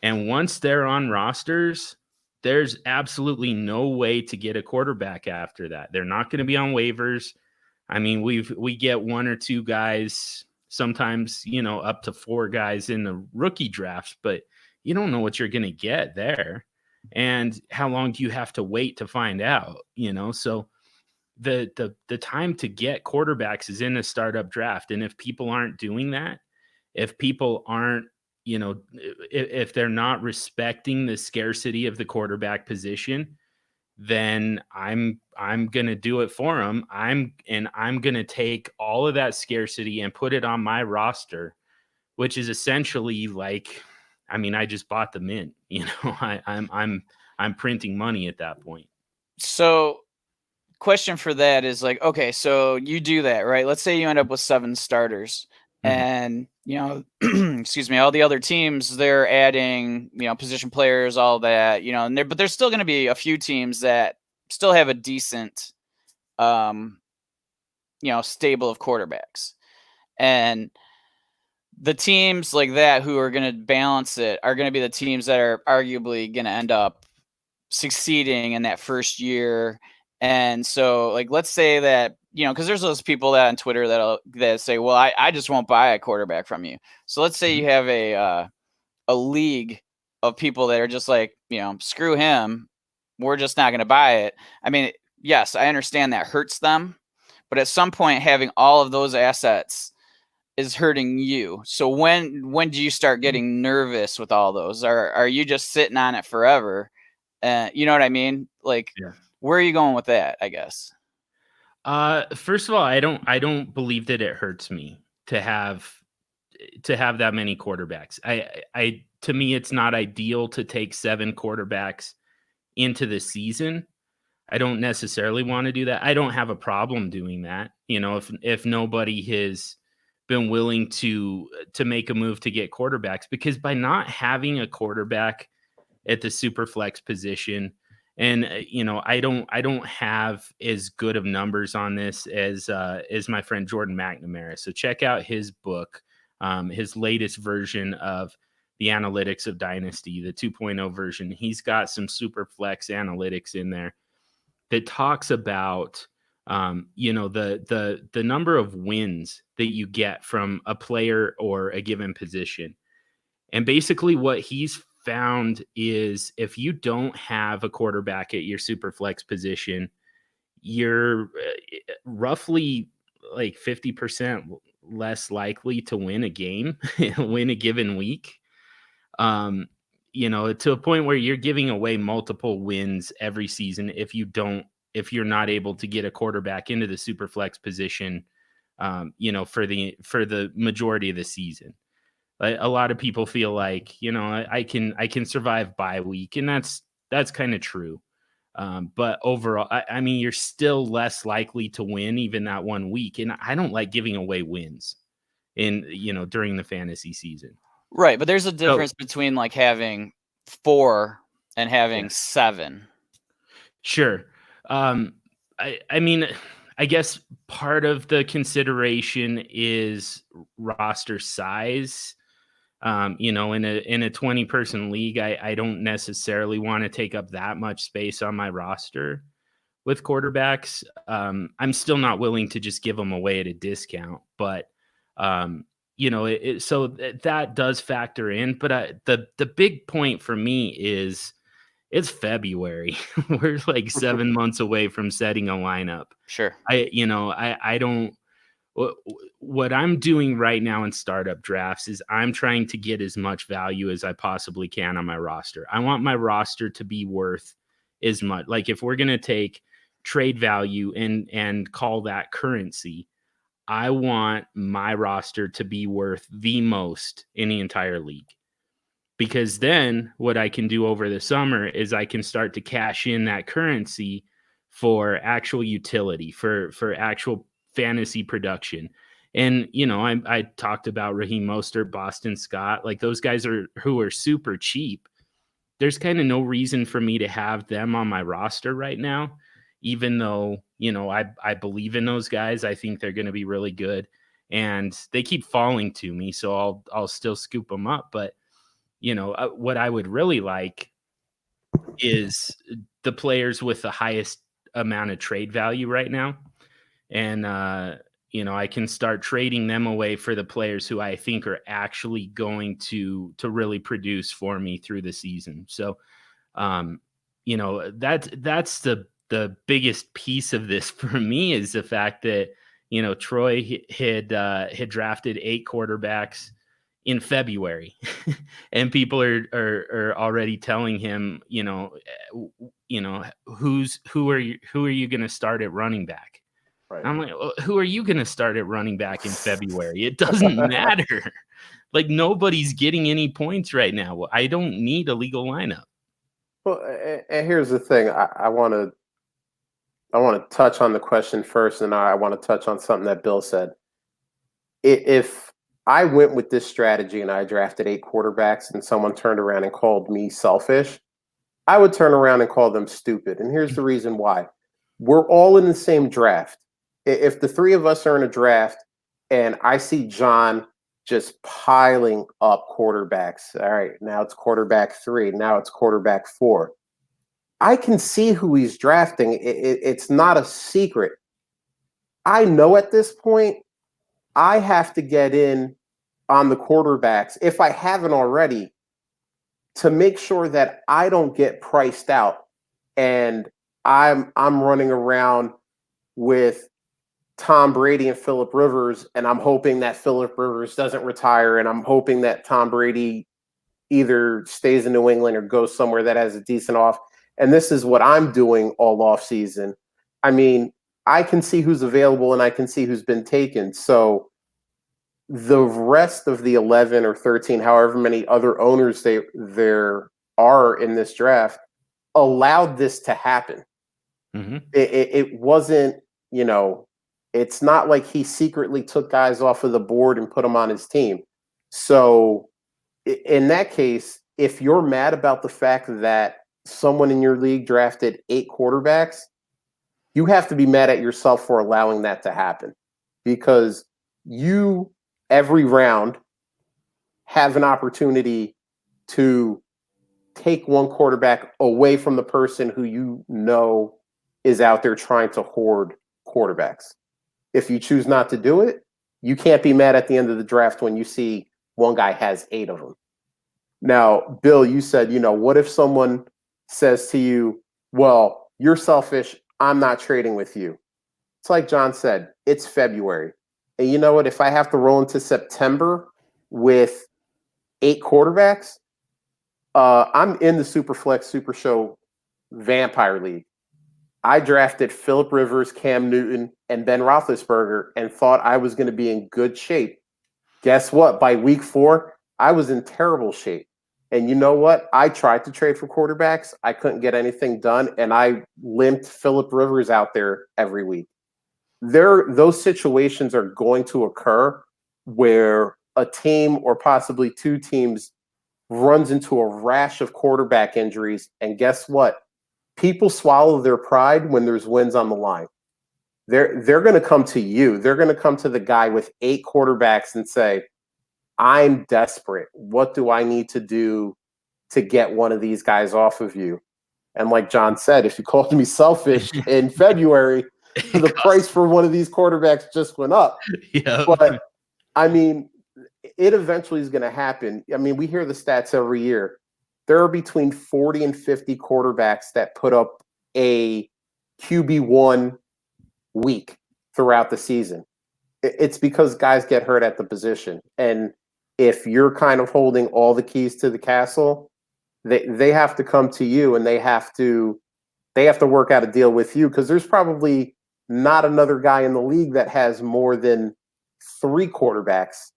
And once they're on rosters, there's absolutely no way to get a quarterback after that. They're not going to be on waivers. I mean, we get 1 or 2 guys, sometimes, up to 4 guys in the rookie drafts, but you don't know what you're going to get there. And how long do you have to wait to find out, So the time to get quarterbacks is in a startup draft. And if people aren't doing that, if people aren't, if they're not respecting the scarcity of the quarterback position, then I'm going to do it for them. I'm going to take all of that scarcity and put it on my roster, which is essentially like, I mean, I just bought the mint, I'm printing money at that point. So question for that is like, okay, so you do that, right? Let's say you end up with 7 starters. And, excuse me, all the other teams, they're adding, position players, all that, but there's still going to be a few teams that still have a decent, stable of quarterbacks. And the teams like that who are going to balance it are going to be the teams that are arguably going to end up succeeding in that first year. And so, like, let's say that, because there's those people that on Twitter that say, well, I just won't buy a quarterback from you. So let's say you have a league of people that are just like, screw him. We're just not going to buy it. I mean, yes, I understand that hurts them, but at some point having all of those assets is hurting you. So when do you start getting nervous with all those? Are you just sitting on it forever? You know what I mean? Like, where are you going with that, I guess? First of all, I don't believe that it hurts me to have that many quarterbacks. To me, it's not ideal to take 7 quarterbacks into the season. I don't necessarily want to do that. I don't have a problem doing that. If nobody has been willing to make a move to get quarterbacks, because by not having a quarterback at the Superflex position, and I don't have as good of numbers on this as my friend Jordan McNamara. So check out his book, his latest version of the analytics of Dynasty, the 2.0 version. He's got some Superflex analytics in there that talks about the number of wins that you get from a player or a given position. And basically what he's found is if you don't have a quarterback at your Superflex position, you're roughly like 50% less likely to win a game, win a given week. To a point where you're giving away multiple wins every season if you're not able to get a quarterback into the Superflex position, for the majority of the season. A lot of people feel like, I can survive bye week, and that's kind of true. But overall, I mean, you're still less likely to win even that 1 week. And I don't like giving away wins during the fantasy season. Right. But there's a difference between like having 4 and having 7. Sure. I mean, I guess part of the consideration is roster size. In a 20-person league, I don't necessarily want to take up that much space on my roster with quarterbacks. I'm still not willing to just give them away at a discount, but so that does factor in. But the big point for me is it's February. We're like 7 months away from setting a lineup. Sure. I don't. What I'm doing right now in startup drafts is I'm trying to get as much value as I possibly can on my roster. I want my roster to be worth as much. Like if we're going to take trade value and call that currency, I want my roster to be worth the most in the entire league. Because then what I can do over the summer is I can start to cash in that currency for actual utility, for actual fantasy production. And, I talked about Raheem Mostert, Boston Scott, like those guys who are super cheap. There's kind of no reason for me to have them on my roster right now, even though, I believe in those guys. I think they're going to be really good, and they keep falling to me. So I'll still scoop them up. But, what I would really like is the players with the highest amount of trade value right now. And, I can start trading them away for the players who I think are actually going to really produce for me through the season. So, that's the biggest piece of this for me is the fact that, Troy had drafted 8 quarterbacks in February and people are already telling him, who are you going to start at running back? Right. I'm like, who are you going to start at running back in February? It doesn't matter. Like nobody's getting any points right now. I don't need a legal lineup. Well, and here's the thing. I want to touch on the question first, and I want to touch on something that Bill said. If I went with this strategy and I drafted 8 quarterbacks and someone turned around and called me selfish, I would turn around and call them stupid. And here's the reason why. We're all in the same draft. If the 3 of us are in a draft and I see John just piling up quarterbacks. All right, now it's quarterback 3. Now it's quarterback 4. I can see who he's drafting. It's not a secret. I know at this point I have to get in on the quarterbacks, if I haven't already, to make sure that I don't get priced out and I'm running around with Tom Brady and Phillip Rivers, and I'm hoping that Phillip Rivers doesn't retire, and I'm hoping that Tom Brady either stays in New England or goes somewhere that has a decent off. And this is what I'm doing all off season. I mean, I can see who's available and I can see who's been taken. So the rest of the 11 or 13, however many other owners there are in this draft, allowed this to happen. Mm-hmm. It wasn't, it's not like he secretly took guys off of the board and put them on his team. So in that case, if you're mad about the fact that someone in your league drafted 8 quarterbacks, you have to be mad at yourself for allowing that to happen, because you every round have an opportunity to take one quarterback away from the person who you know is out there trying to hoard quarterbacks. If you choose not to do it, you can't be mad at the end of the draft when you see one guy has 8 of them. Now, Bill, you said, what if someone says to you, well, you're selfish, I'm not trading with you. It's like John said, it's February. And you know what? If I have to roll into September with 8 quarterbacks, I'm in the Superflex SuperShow Vampire League. I drafted Phillip Rivers, Cam Newton, and Ben Roethlisberger and thought I was going to be in good shape. Guess what? By week 4, I was in terrible shape. And you know what? I tried to trade for quarterbacks. I couldn't get anything done, and I limped Phillip Rivers out there every week. Those situations are going to occur where a team or possibly 2 teams runs into a rash of quarterback injuries. And guess what? People swallow their pride when there's wins on the line. They're going to come to you. They're going to come to the guy with 8 quarterbacks and say, I'm desperate. What do I need to do to get one of these guys off of you? And like John said, if you called me selfish in February, the price for one of these quarterbacks just went up. Yeah. But I mean, it eventually is going to happen. I mean, we hear the stats every year. There are between 40 and 50 quarterbacks that put up a QB1 week throughout the season. It's because guys get hurt at the position. And if you're kind of holding all the keys to the castle, they have to come to you, and they have to work out a deal with you, because there's probably not another guy in the league that has more than 3 quarterbacks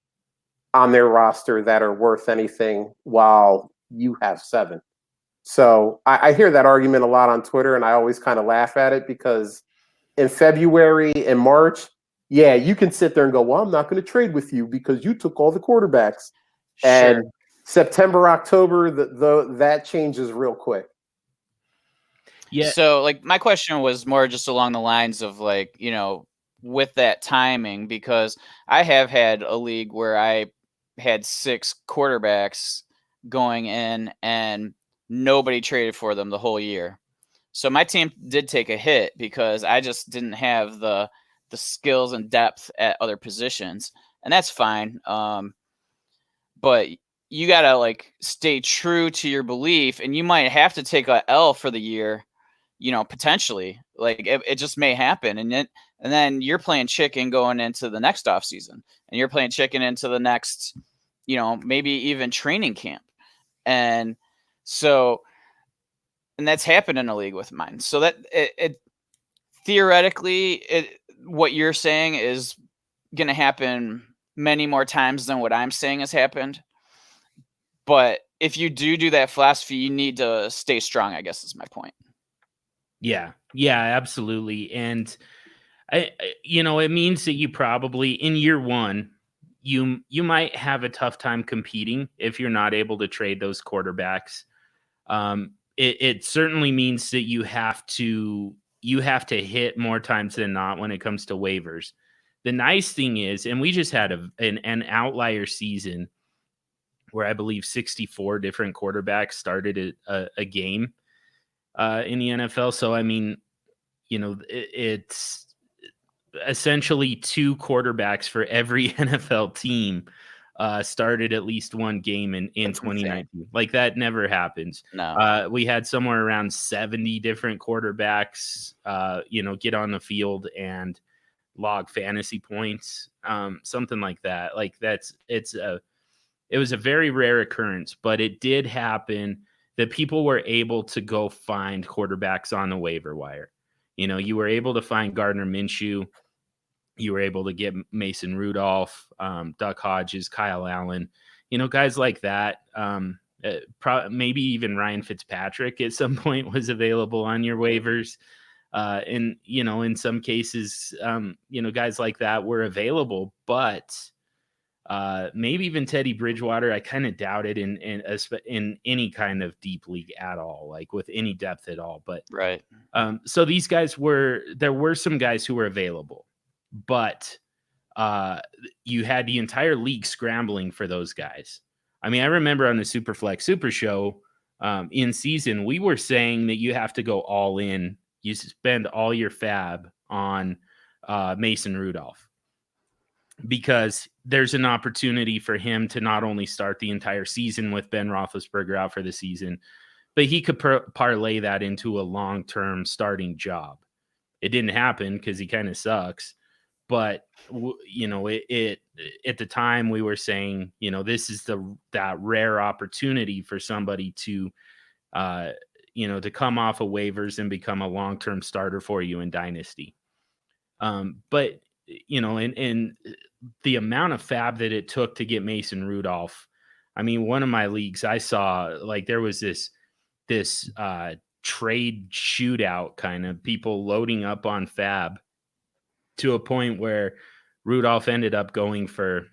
on their roster that are worth anything, while you have 7. So I hear that argument a lot on Twitter, and I always kind of laugh at it, because in February and March, yeah, you can sit there and go, well, I'm not going to trade with you because you took all the quarterbacks. Sure. And September, October, that changes real quick. Yeah. So, like, my question was more just along the lines of, like, with that timing, because I have had a league where I had 6 quarterbacks going in and nobody traded for them the whole year. So my team did take a hit because I just didn't have the skills and depth at other positions, and that's fine. But you gotta stay true to your belief, and you might have to take a L for the year, potentially. It just may happen, and then you're playing chicken going into the next off season, and you're playing chicken into the next, maybe even training camp, and that's happened in a league with mine. So that it theoretically, what you're saying is going to happen many more times than what I'm saying has happened. But if you do that philosophy, you need to stay strong, I guess is my point. Yeah, absolutely. And it means that you probably in year 1, you might have a tough time competing if you're not able to trade those quarterbacks. It certainly means that you have to hit more times than not when it comes to waivers. the nice thing is, and we just had an outlier season where I believe 64 different quarterbacks started a game in the NFL. So, I mean, it's essentially 2 quarterbacks for every NFL team started at least one game in That's 2019. insane. Like, that never happens. No. We had somewhere around 70 different quarterbacks, get on the field and log fantasy points, something like that. Like, it was a very rare occurrence, but it did happen that people were able to go find quarterbacks on the waiver wire. You were able to find Gardner Minshew. You were able to get Mason Rudolph, Duck Hodges, Kyle Allen, guys like that. Maybe even Ryan Fitzpatrick at some point was available on your waivers. And, in some cases, guys like that were available, but maybe even Teddy Bridgewater, I kind of doubt it in any kind of deep league at all, like with any depth at all. But Right. so these guys there were some guys who were available, but you had the entire league scrambling for those guys. I mean, I remember on the Superflex SuperShow in season, we were saying that you have to go all in. You spend all your fab on Mason Rudolph, because there's an opportunity for him to not only start the entire season with Ben Roethlisberger out for the season, but he could parlay that into a long-term starting job. It didn't happen because he kind of sucks. But, it at the time we were saying, this is that rare opportunity for somebody to, to come off of waivers and become a long-term starter for you in Dynasty. But, and the amount of fab that it took to get Mason Rudolph. I mean, one of my leagues I saw, like, there was this trade shootout, kind of people loading up on fab to a point where Rudolph ended up going for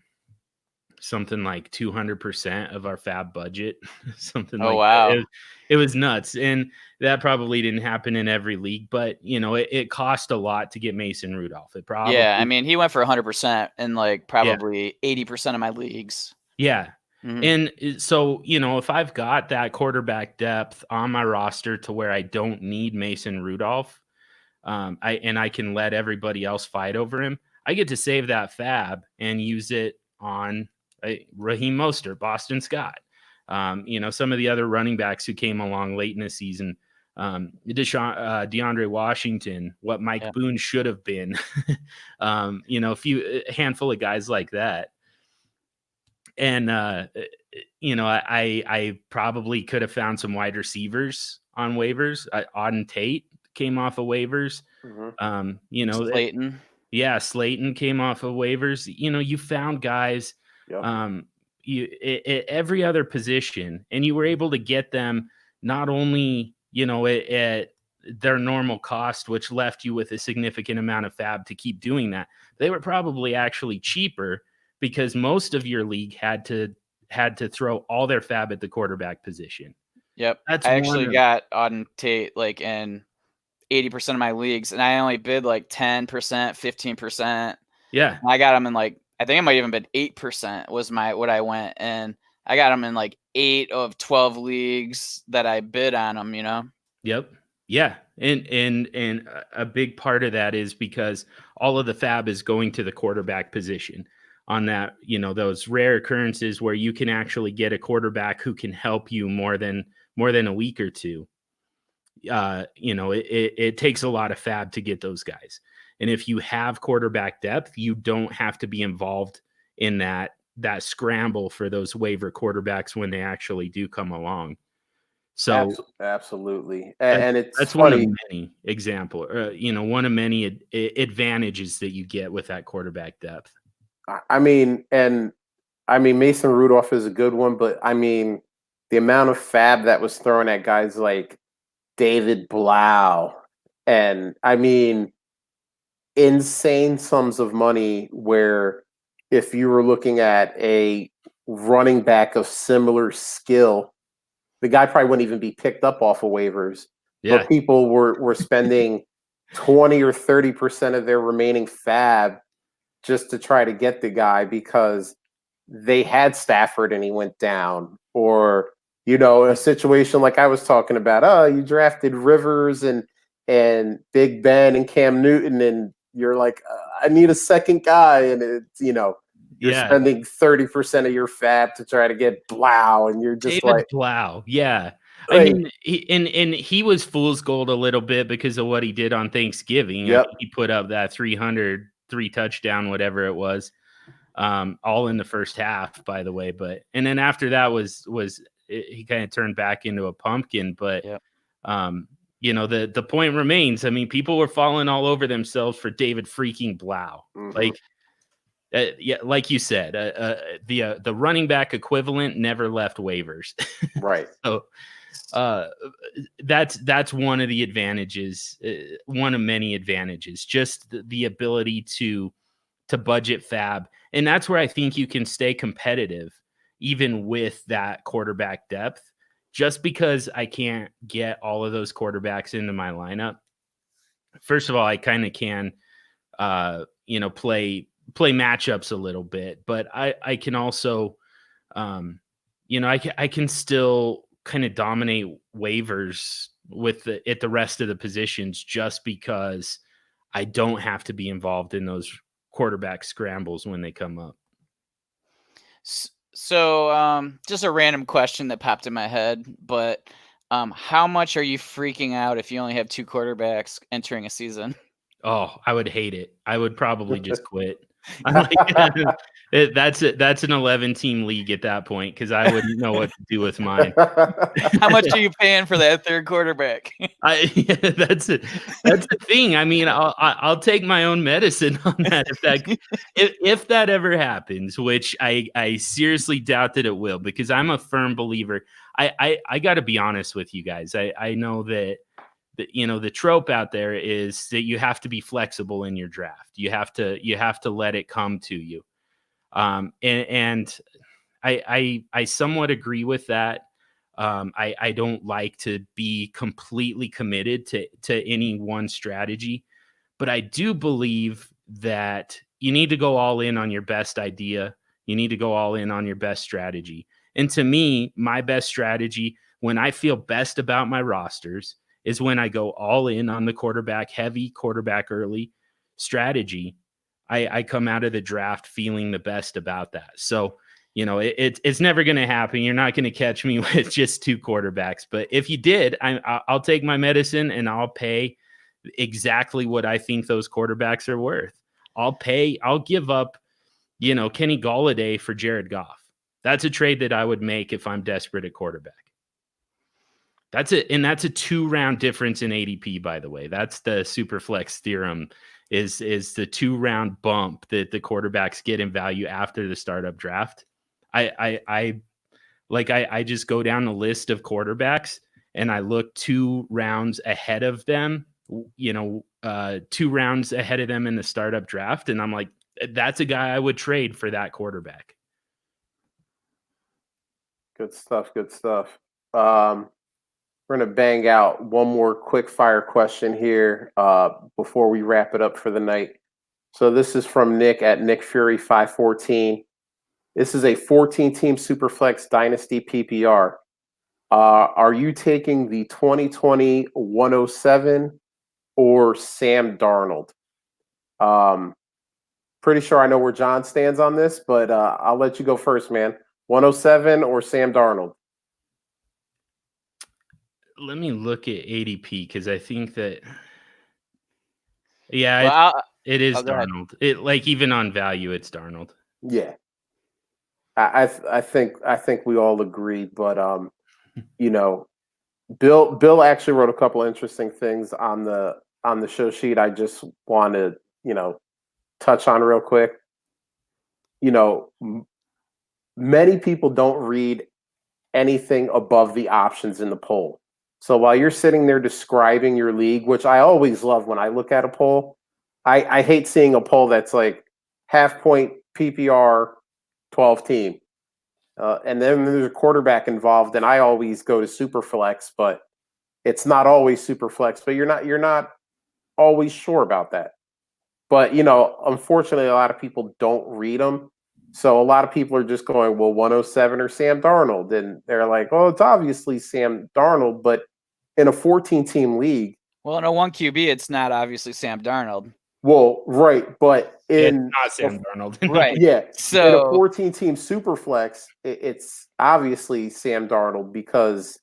something like 200% of our fab budget, something Oh, like wow. that. It was nuts. And that probably didn't happen in every league, but it cost a lot to get Mason Rudolph. It probably, Yeah, I mean, he went for 100% in like probably 80% of my leagues. yeah. Mhm. And so, if I've got that quarterback depth on my roster to where I don't need Mason Rudolph, I can let everybody else fight over him, I get to save that fab and use it on Raheem Mostert, Boston Scott, some of the other running backs who came along late in the season, DeAndre Washington, what Mike Boone should have been, a handful of guys like that. And, I probably could have found some wide receivers on waivers. Auden Tate came off of waivers. Mm-hmm. Slayton. Slayton came off of waivers. You found guys every other position, and you were able to get them not only, at their normal cost, which left you with a significant amount of fab to keep doing that. They were probably actually cheaper because most of your league had to throw all their fab at the quarterback position. Yep. That's I actually got Auden Tate like in 80% of my leagues, and I only bid like 10%, 15%. Yeah. I got him in like, I think it might even been 8% was what I went, and I got him in like 8 of 12 leagues that I bid on him, Yep. Yeah. And a big part of that is because all of the fab is going to the quarterback position on that, those rare occurrences where you can actually get a quarterback who can help you more than a week or two. It takes a lot of fab to get those guys. And if you have quarterback depth, you don't have to be involved in that scramble for those waiver quarterbacks when they actually do come along. So absolutely. And that's funny. one of many examples, one of many advantages that you get with that quarterback depth. I mean, Mason Rudolph is a good one, but I mean, the amount of fab that was thrown at guys like David Blau, and I mean, insane sums of money where if you were looking at a running back of similar skill, the guy probably wouldn't even be picked up off of waivers. Yeah. But people were spending 20 or 30% of their remaining fab just to try to get the guy because they had Stafford and he went down, or a situation like I was talking about. Oh, you drafted Rivers and Big Ben and Cam Newton, and you're like, I need a second guy, and it's you're spending 30% of your fab to try to get Blau, and you're just David like, Blau, yeah. I like, mean, he was fool's gold a little bit because of what he did on Thanksgiving. Yep. He put up that 300, 3 touchdown, whatever it was, all in the first half, by the way. And then after that he kind of turned back into a pumpkin. But Yep. the point remains. I mean, people were falling all over themselves for David freaking Blau. Mhm. Like you said, the running back equivalent never left waivers. Right. So that's one of the advantages, one of many advantages, just the ability to budget fab. And that's where I think you can stay competitive, even with that quarterback depth, just because I can't get all of those quarterbacks into my lineup. First of all, I kind of can, play matchups a little bit, but I can also, I can still kind of dominate waivers at the rest of the positions just because I don't have to be involved in those quarterback scrambles when they come up. So, just a random question that popped in my head, but how much are you freaking out if you only have 2 quarterbacks entering a season? Oh, I would hate it. I would probably just quit. That's an 11-team league at that point because I wouldn't know what to do with mine. How much are you paying for that third quarterback? That's the thing. I mean, I'll take my own medicine on that if that ever happens, which I seriously doubt that it will, because I'm a firm believer. I got to be honest with you guys. I know that the trope out there is that you have to be flexible in your draft. You have to let it come to you. And I somewhat agree with that. I don't like to be completely committed to any one strategy, but I do believe that you need to go all in on your best idea. You need to go all in on your best strategy. And to me, my best strategy, when I feel best about my rosters, is when I go all in on the quarterback heavy, quarterback early strategy. I come out of the draft feeling the best about that. So, it's never going to happen. You're not going to catch me with just 2 quarterbacks. But if you did, I'll take my medicine and I'll pay exactly what I think those quarterbacks are worth. I'll give up, Kenny Golladay for Jared Goff. That's a trade that I would make if I'm desperate at quarterback. That's it. And that's a 2-round difference in ADP, by the way. That's the Superflex theorem, is the 2-round bump that the quarterbacks get in value after the startup draft. I just go down the list of quarterbacks and I look 2 rounds ahead of them, 2 rounds ahead of them in the startup draft. And I'm like, that's a guy I would trade for that quarterback. Good stuff. Good stuff. We're going to bang out one more quick fire question here before we wrap it up for the night. So this is from Nick at Nick Fury 514. This is a 14-team Superflex Dynasty PPR. Are you taking the 2020 107 or Sam Darnold? Pretty sure I know where John stands on this, but I'll let you go first, man. 107 or Sam Darnold? Let me look at ADP because I think that, yeah, Well, it is go ahead. Darnold. It even on value, it's Darnold. Yeah, I think we all agree, but Bill actually wrote a couple interesting things on the show sheet. I just want to touch on real quick. Many people don't read anything above the options in the poll. So while you're sitting there describing your league, which I always love when I look at a poll, I hate seeing a poll that's like half point PPR 12 team. And then there's a quarterback involved, and I always go to Superflex, but it's not always Superflex. But you're not always sure about that. But unfortunately, a lot of people don't read them. So a lot of people are just going, well, 107 or Sam Darnold, and they're like, oh, it's obviously Sam Darnold, but in a 14-team league. Well, in a 1 QB, it's not obviously Sam Darnold. Well, right, but It's in not Sam Darnold. Right. yeah, in a So 14-team Superflex, it's obviously Sam Darnold because,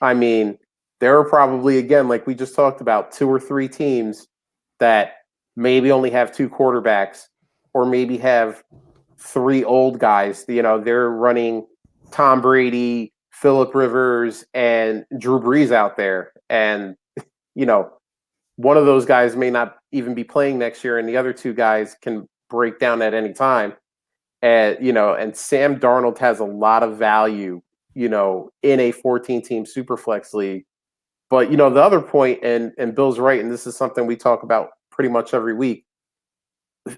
I mean, there are probably, again, like we just talked about, 2 or 3 teams that maybe only have 2 quarterbacks or maybe have 3 old guys. They're running Tom Brady, Phillip Rivers, and Drew Brees out there. And, one of those guys may not even be playing next year, and the other 2 guys can break down at any time. And Sam Darnold has a lot of value, in a 14-team Superflex league. But the other point, and Bill's right, and this is something we talk about pretty much every week.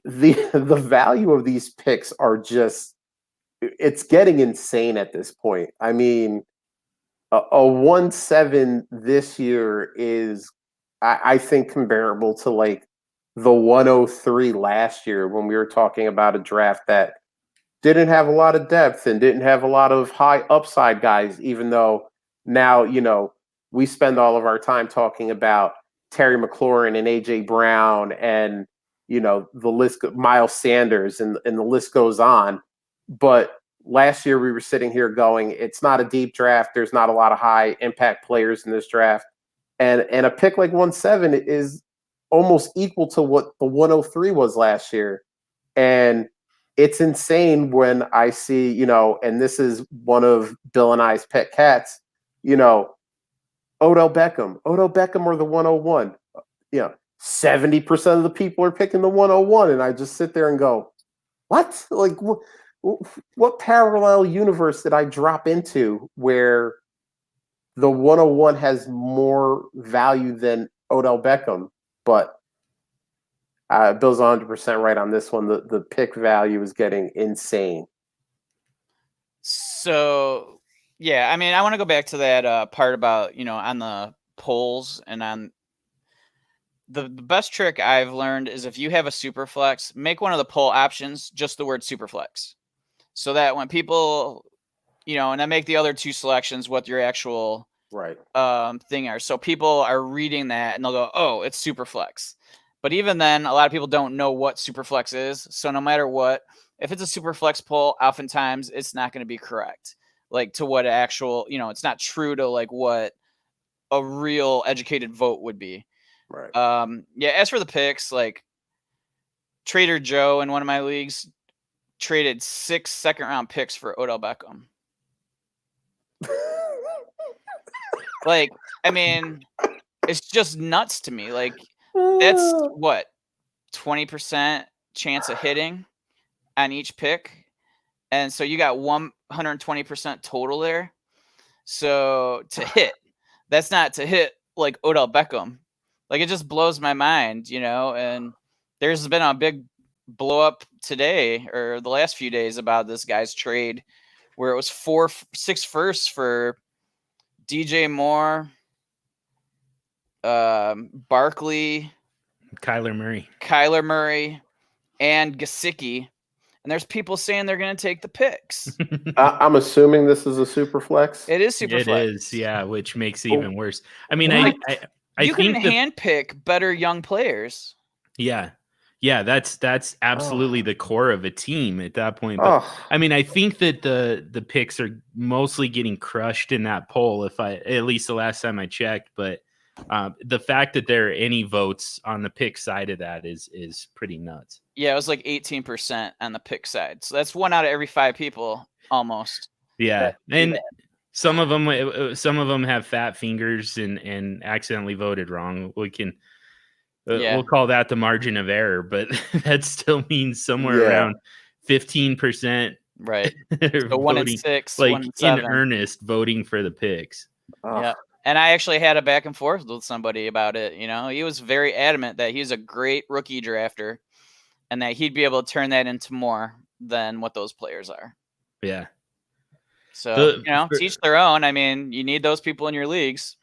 The value of these picks are it's getting insane at this point. I mean, a 1-7 this year is, I think, comparable to like the 103 last year when we were talking about a draft that didn't have a lot of depth and didn't have a lot of high upside guys, even though now, we spend all of our time talking about Terry McLaurin and AJ Brown and, the list, Miles Sanders, and the list goes on. But last year we were sitting here going, it's not a deep draft. There's not a lot of high impact players in this draft. And a pick like 1-7 is almost equal to what the 103 was last year. And it's insane when I see, and this is one of Bill and I's pet cats, Odell Beckham or the 101. 70% of the people are picking the 101. And I just sit there and go, what? Like, what parallel universe did I drop into where the 101 has more value than Odell Beckham? But Bill's 100% right on this one. The pick value is getting insane. So, yeah, I mean, I want to go back to that part about, on the polls and on the best trick I've learned is if you have a Superflex, make one of the poll options just the word Superflex. So that when people, and then make the other 2 selections what your actual right thing are. So people are reading that and they'll go, oh, it's Superflex. But even then, a lot of people don't know what Superflex is. So no matter what, if it's a Superflex poll, oftentimes it's not going to be correct. Like to what actual, it's not true to like what a real educated vote would be. Right. Yeah. As for the picks, like Trader Joe in one of my leagues traded 6 second-round picks for Odell Beckham. Like, I mean, it's just nuts to me. Like, that's what 20% chance of hitting on each pick, and so you got 120% total there. So to hit, that's not to hit like Odell Beckham. Like, it just blows my mind, And there's been a big blow up today or the last few days about this guy's trade, where it was 6 firsts for DJ Moore, Barkley, Kyler Murray, and Gesicki. And there's people saying they're going to take the picks. I'm assuming this is a Superflex. It is Superflex. It is, yeah, which makes it even worse. I mean, you can handpick better young players. Yeah, that's absolutely the core of a team at that point. But I mean, I think that the picks are mostly getting crushed in that poll. At least the last time I checked, but the fact that there are any votes on the pick side of that is pretty nuts. Yeah, it was like 18% on the pick side. So that's 1 out of every 5 people almost. Yeah. And some of them have fat fingers and accidentally voted wrong. We can we'll call that the margin of error, but that still means somewhere around 15%. Right. So 1 in 6, like 1 in 7. in earnest voting for the picks. Yeah. And I actually had a back and forth with somebody about it. He was very adamant that he's a great rookie drafter and that he'd be able to turn that into more than what those players are. Yeah. So, teach their own. I mean, you need those people in your leagues.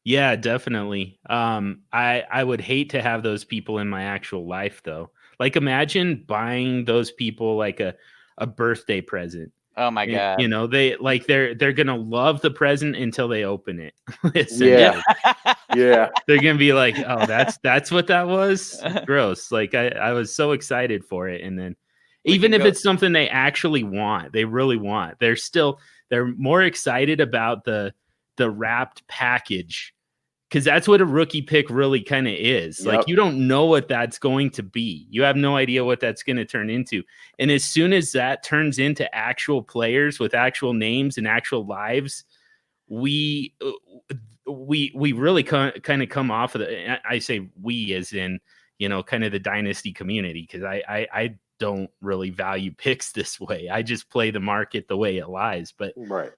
Yeah, definitely. I would hate to have those people in my actual life though. Like imagine buying those people like a birthday present. Oh my god. You know, they're gonna love the present until they open it. Yeah. Essentially. Yeah. They're gonna be like, oh, that's what that was? Gross. Like I was so excited for it. And then We even can if go- it's something they actually want, they really want, they're more excited about the wrapped package because that's what a rookie pick really kind of is. Like Yep. you don't know what that's going to be. You have no idea what that's going to turn into. And as soon as that turns into actual players with actual names and actual lives, we really kind of come off of the. I say we as in kind of the dynasty community because I don't really value picks this way. I just play the market the way it lies. But Right.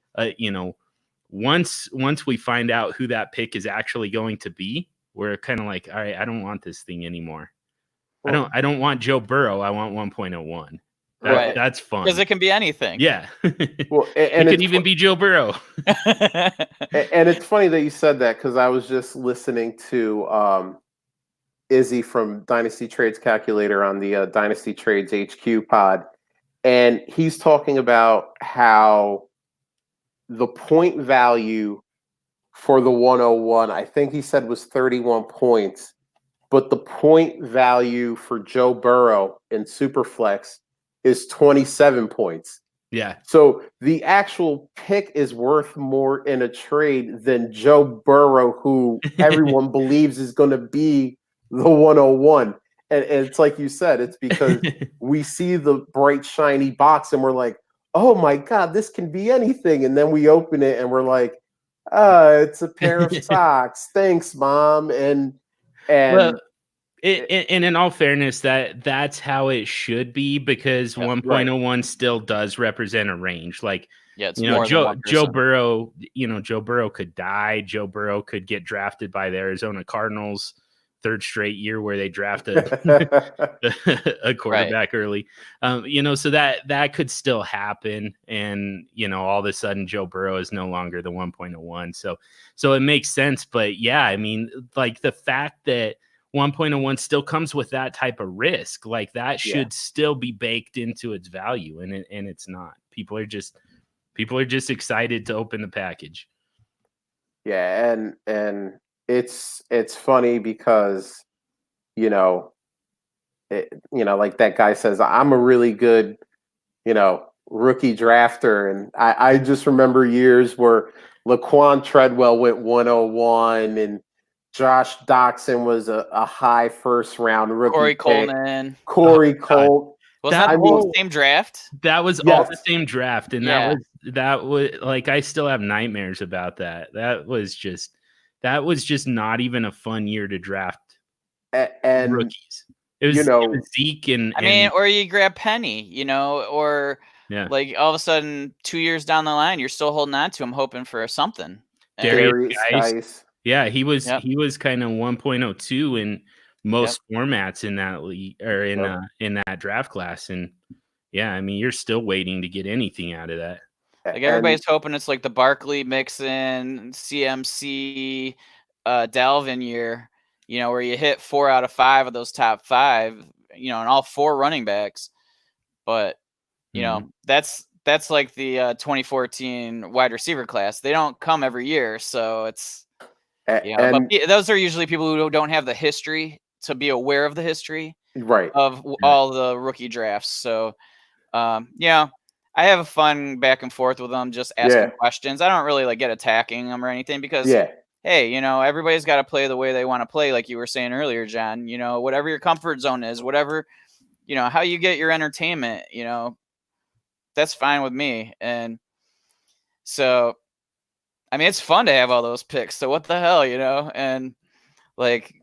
Once we find out who that pick is actually going to be, we're kind of like, all right, I don't want this thing anymore. Well, I don't want Joe Burrow. I want 1.01. Right. That's fun. Because it can be anything. Yeah. well, It and could even be Joe Burrow. and it's funny that you said that because I was just listening to Izzy from Dynasty Trades Calculator on the Dynasty Trades HQ pod, and he's talking about how the point value for the 101, I think he said was 31 points, but the point value for Joe Burrow in Superflex is 27 points. Yeah. So the actual pick is worth more in a trade than Joe Burrow, who everyone believes is going to be the 101. And it's like you said, it's because we see the bright, shiny box and we're like, oh my God, this can be anything. And then we open it and we're like, it's a pair of socks. Thanks, Mom. And well, and in all fairness, that's how it should be because 1.01 still does represent a range. Like, yeah, it's more than 1%. Joe Burrow, Joe Burrow could die. Joe Burrow could get drafted by the Arizona Cardinals third straight year where they drafted a quarterback early. So that could still happen. And, all of a sudden Joe Burrow is no longer the 1.01. So it makes sense. But yeah, I mean, like the fact that 1.01 still comes with that type of risk, like that should still be baked into its value. And it's not. People are just excited to open the package. Yeah. And it's funny because, like that guy says, I'm a really good, rookie drafter. And I just remember years where Laquan Treadwell went 101 and Josh Doxson was a high first round rookie. Corey pick. Coleman. Corey Colt. Was that the whole same draft? That was all the same draft. And that was like, I still have nightmares about that. That was just not even a fun year to draft and rookies. It was Zeke or you grab Penny, or like all of a sudden 2 years down the line, you're still holding on to him, hoping for something. Darius Geis. Yeah, he was kind of 1.02 in most formats in that league or in that draft class. And yeah, I mean, you're still waiting to get anything out of that. Like everybody's hoping it's like the Barkley, Mixon, CMC, Dalvin year, where you hit 4 out of 5 of those top 5, and all 4 running backs. But, that's like the 2014 wide receiver class. They don't come every year. So it's, but those are usually people who don't have the history to be aware of the history of all the rookie drafts. So, I have a fun back and forth with them, just asking questions. I don't really like get attacking them or anything because, hey, everybody's got to play the way they want to play. Like you were saying earlier, John, whatever your comfort zone is, whatever, how you get your entertainment, that's fine with me. And so, I mean, it's fun to have all those picks. So what the hell, and like,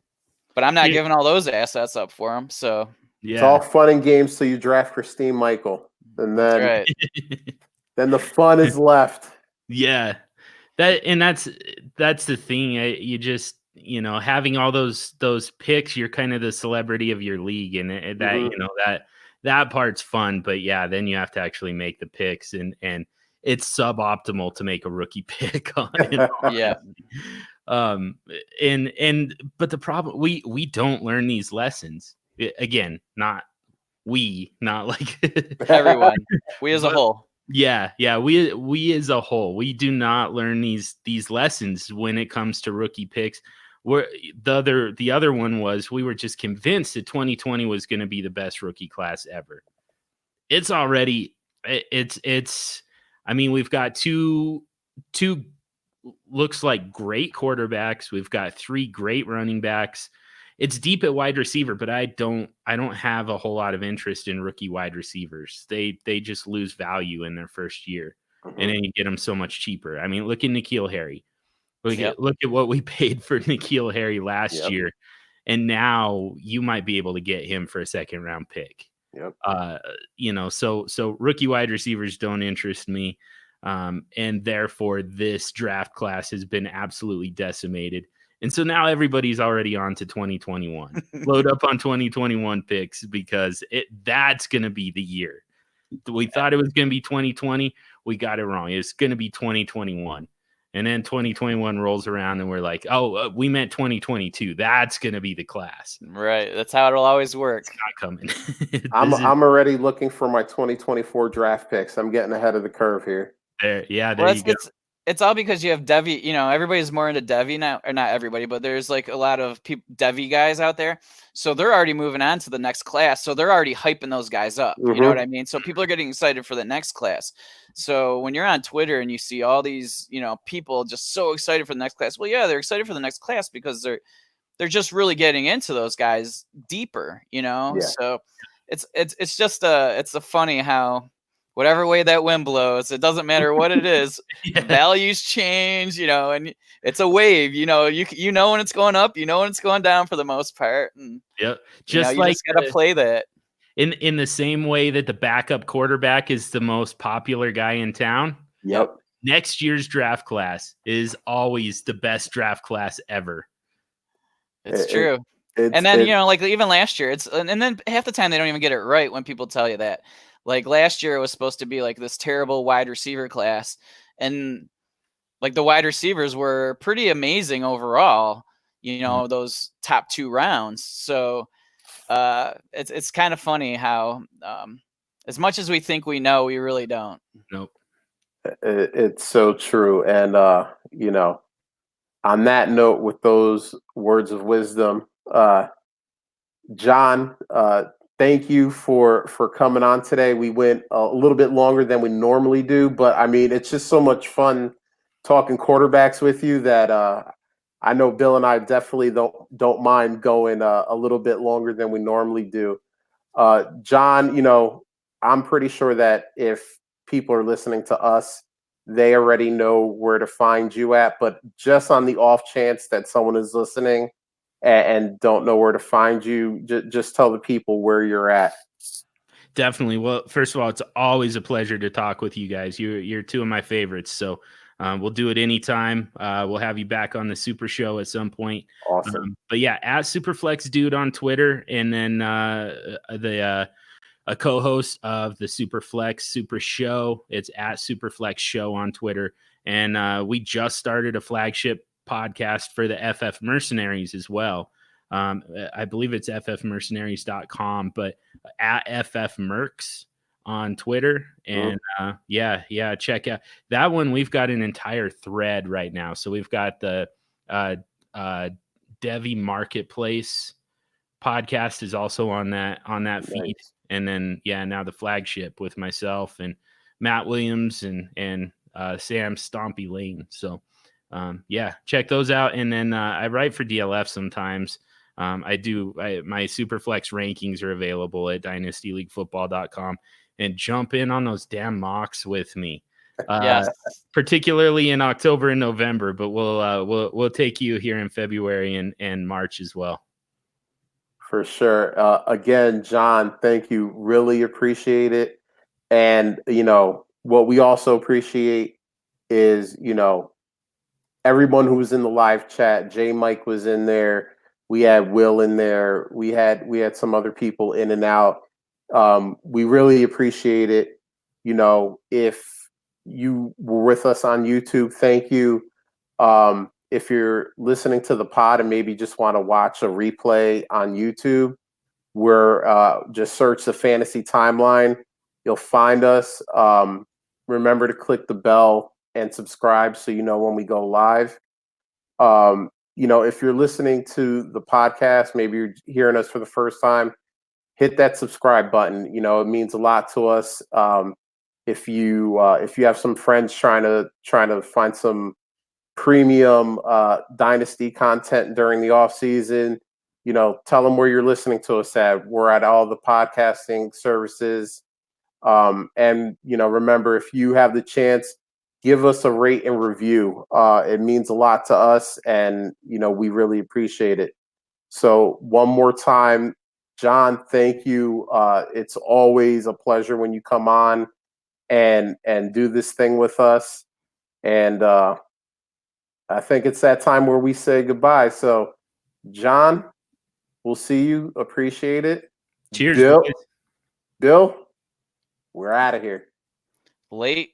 but I'm not giving all those assets up for them. So it's all fun and games till you draft Christine Michael. And then, then the fun is left. Yeah, that's the thing. You just having all those picks, you're kind of the celebrity of your league, and that that part's fun. But yeah, then you have to actually make the picks, and it's suboptimal to make a rookie pick on it. But the problem, we don't learn these lessons. Again, not like Everyone, we as a but whole. yeah, we as a whole, we do not learn these lessons when it comes to rookie picks. Where the other one was, we were just convinced that 2020 was going to be the best rookie class ever. It's already it's I mean, we've got two looks like great quarterbacks. We've got 3 great running backs. It's deep at wide receiver, but I don't have a whole lot of interest in rookie wide receivers. They just lose value in their first year, and then you get them so much cheaper. I mean, look at N'Keal Harry. Look at what we paid for N'Keal Harry last year, and now you might be able to get him for a second round pick. So rookie wide receivers don't interest me. And therefore this draft class has been absolutely decimated. And so now everybody's already on to 2021. Load up on 2021 picks because that's going to be the year. We thought it was going to be 2020. We got it wrong. It's going to be 2021. And then 2021 rolls around and we're like, we meant 2022. That's going to be the class. Right. That's how it'll always work. It's not coming. I'm already looking for my 2024 draft picks. I'm getting ahead of the curve here. There you go. It's all because you have Devi. Everybody's more into Devi now, or not everybody, but there's like a lot of Devi guys out there. So they're already moving on to the next class. So they're already hyping those guys up. You know what I mean? So people are getting excited for the next class. So when you're on Twitter and you see all these, people just so excited for the next class. Well, yeah, they're excited for the next class because they're just really getting into those guys deeper, Yeah. So it's just it's a funny how whatever way that wind blows, it doesn't matter what it is. Values change, and it's a wave. You know when it's going up, when it's going down for the most part. And just you just gotta play that. In the same way that the backup quarterback is the most popular guy in town. Yep. Next year's draft class is always the best draft class ever. It's true. And then like even last year, and then half the time they don't even get it right when people tell you that. Like last year, it was supposed to be like this terrible wide receiver class, and like the wide receivers were pretty amazing overall. Those top 2 rounds. So it's kind of funny how as much as we think we know, we really don't. Nope. It's so true, and on that note, with those words of wisdom, John, thank you for coming on today. We went a little bit longer than we normally do, but I mean, it's just so much fun talking quarterbacks with you that I know Bill and I definitely don't mind going a little bit longer than we normally do. John, I'm pretty sure that if people are listening to us, they already know where to find you at, but just on the off chance that someone is listening and don't know where to find you, just tell the people where you're at. Definitely. Well, first of all, it's always a pleasure to talk with you guys. You're 2 of my favorites. So we'll do it anytime. We'll have you back on the Super Show at some point. Awesome. But yeah, at Superflex Dude on Twitter, and then a co-host of the Superflex Super Show. It's at Superflex Show on Twitter. And we just started a flagship podcast for the FF Mercenaries as well. I believe it's ffmercenaries.com, but at FF Mercs on Twitter. And check out that one. We've got an entire thread right now. So we've got the Devi Marketplace podcast is also on that feed. Nice. And then now the flagship with myself and Matt Williams and Sam Stompy Lane. So check those out. And then I write for DLF sometimes. My Superflex rankings are available at dynastyleaguefootball.com, and jump in on those damn mocks with me. Yes. Particularly in October and November, but we'll take you here in February and March as well. For sure. Again, John, thank you. Really appreciate it. And, what we also appreciate is, everyone who was in the live chat. J Mike was in there. We had Will in there. We had some other people in and out. We really appreciate it. If you were with us on YouTube, thank you. if you're listening to the pod and maybe just want to watch a replay on YouTube, we're just search the Fantasy Timeline. You'll find us. Remember to click the bell and subscribe so you know when we go live. If you're listening to the podcast, maybe you're hearing us for the first time, hit that subscribe button. It means a lot to us. If you have some friends trying to find some premium Dynasty content during the off season, tell them where you're listening to us at. We're at all the podcasting services. And remember, if you have the chance, give us a rate and review. It means a lot to us, and we really appreciate it. So one more time, John, thank you. It's always a pleasure when you come on and do this thing with us. And I think it's that time where we say goodbye. So, John, we'll see you. Appreciate it. Cheers, Bill, boys. Bill, we're out of here. Late.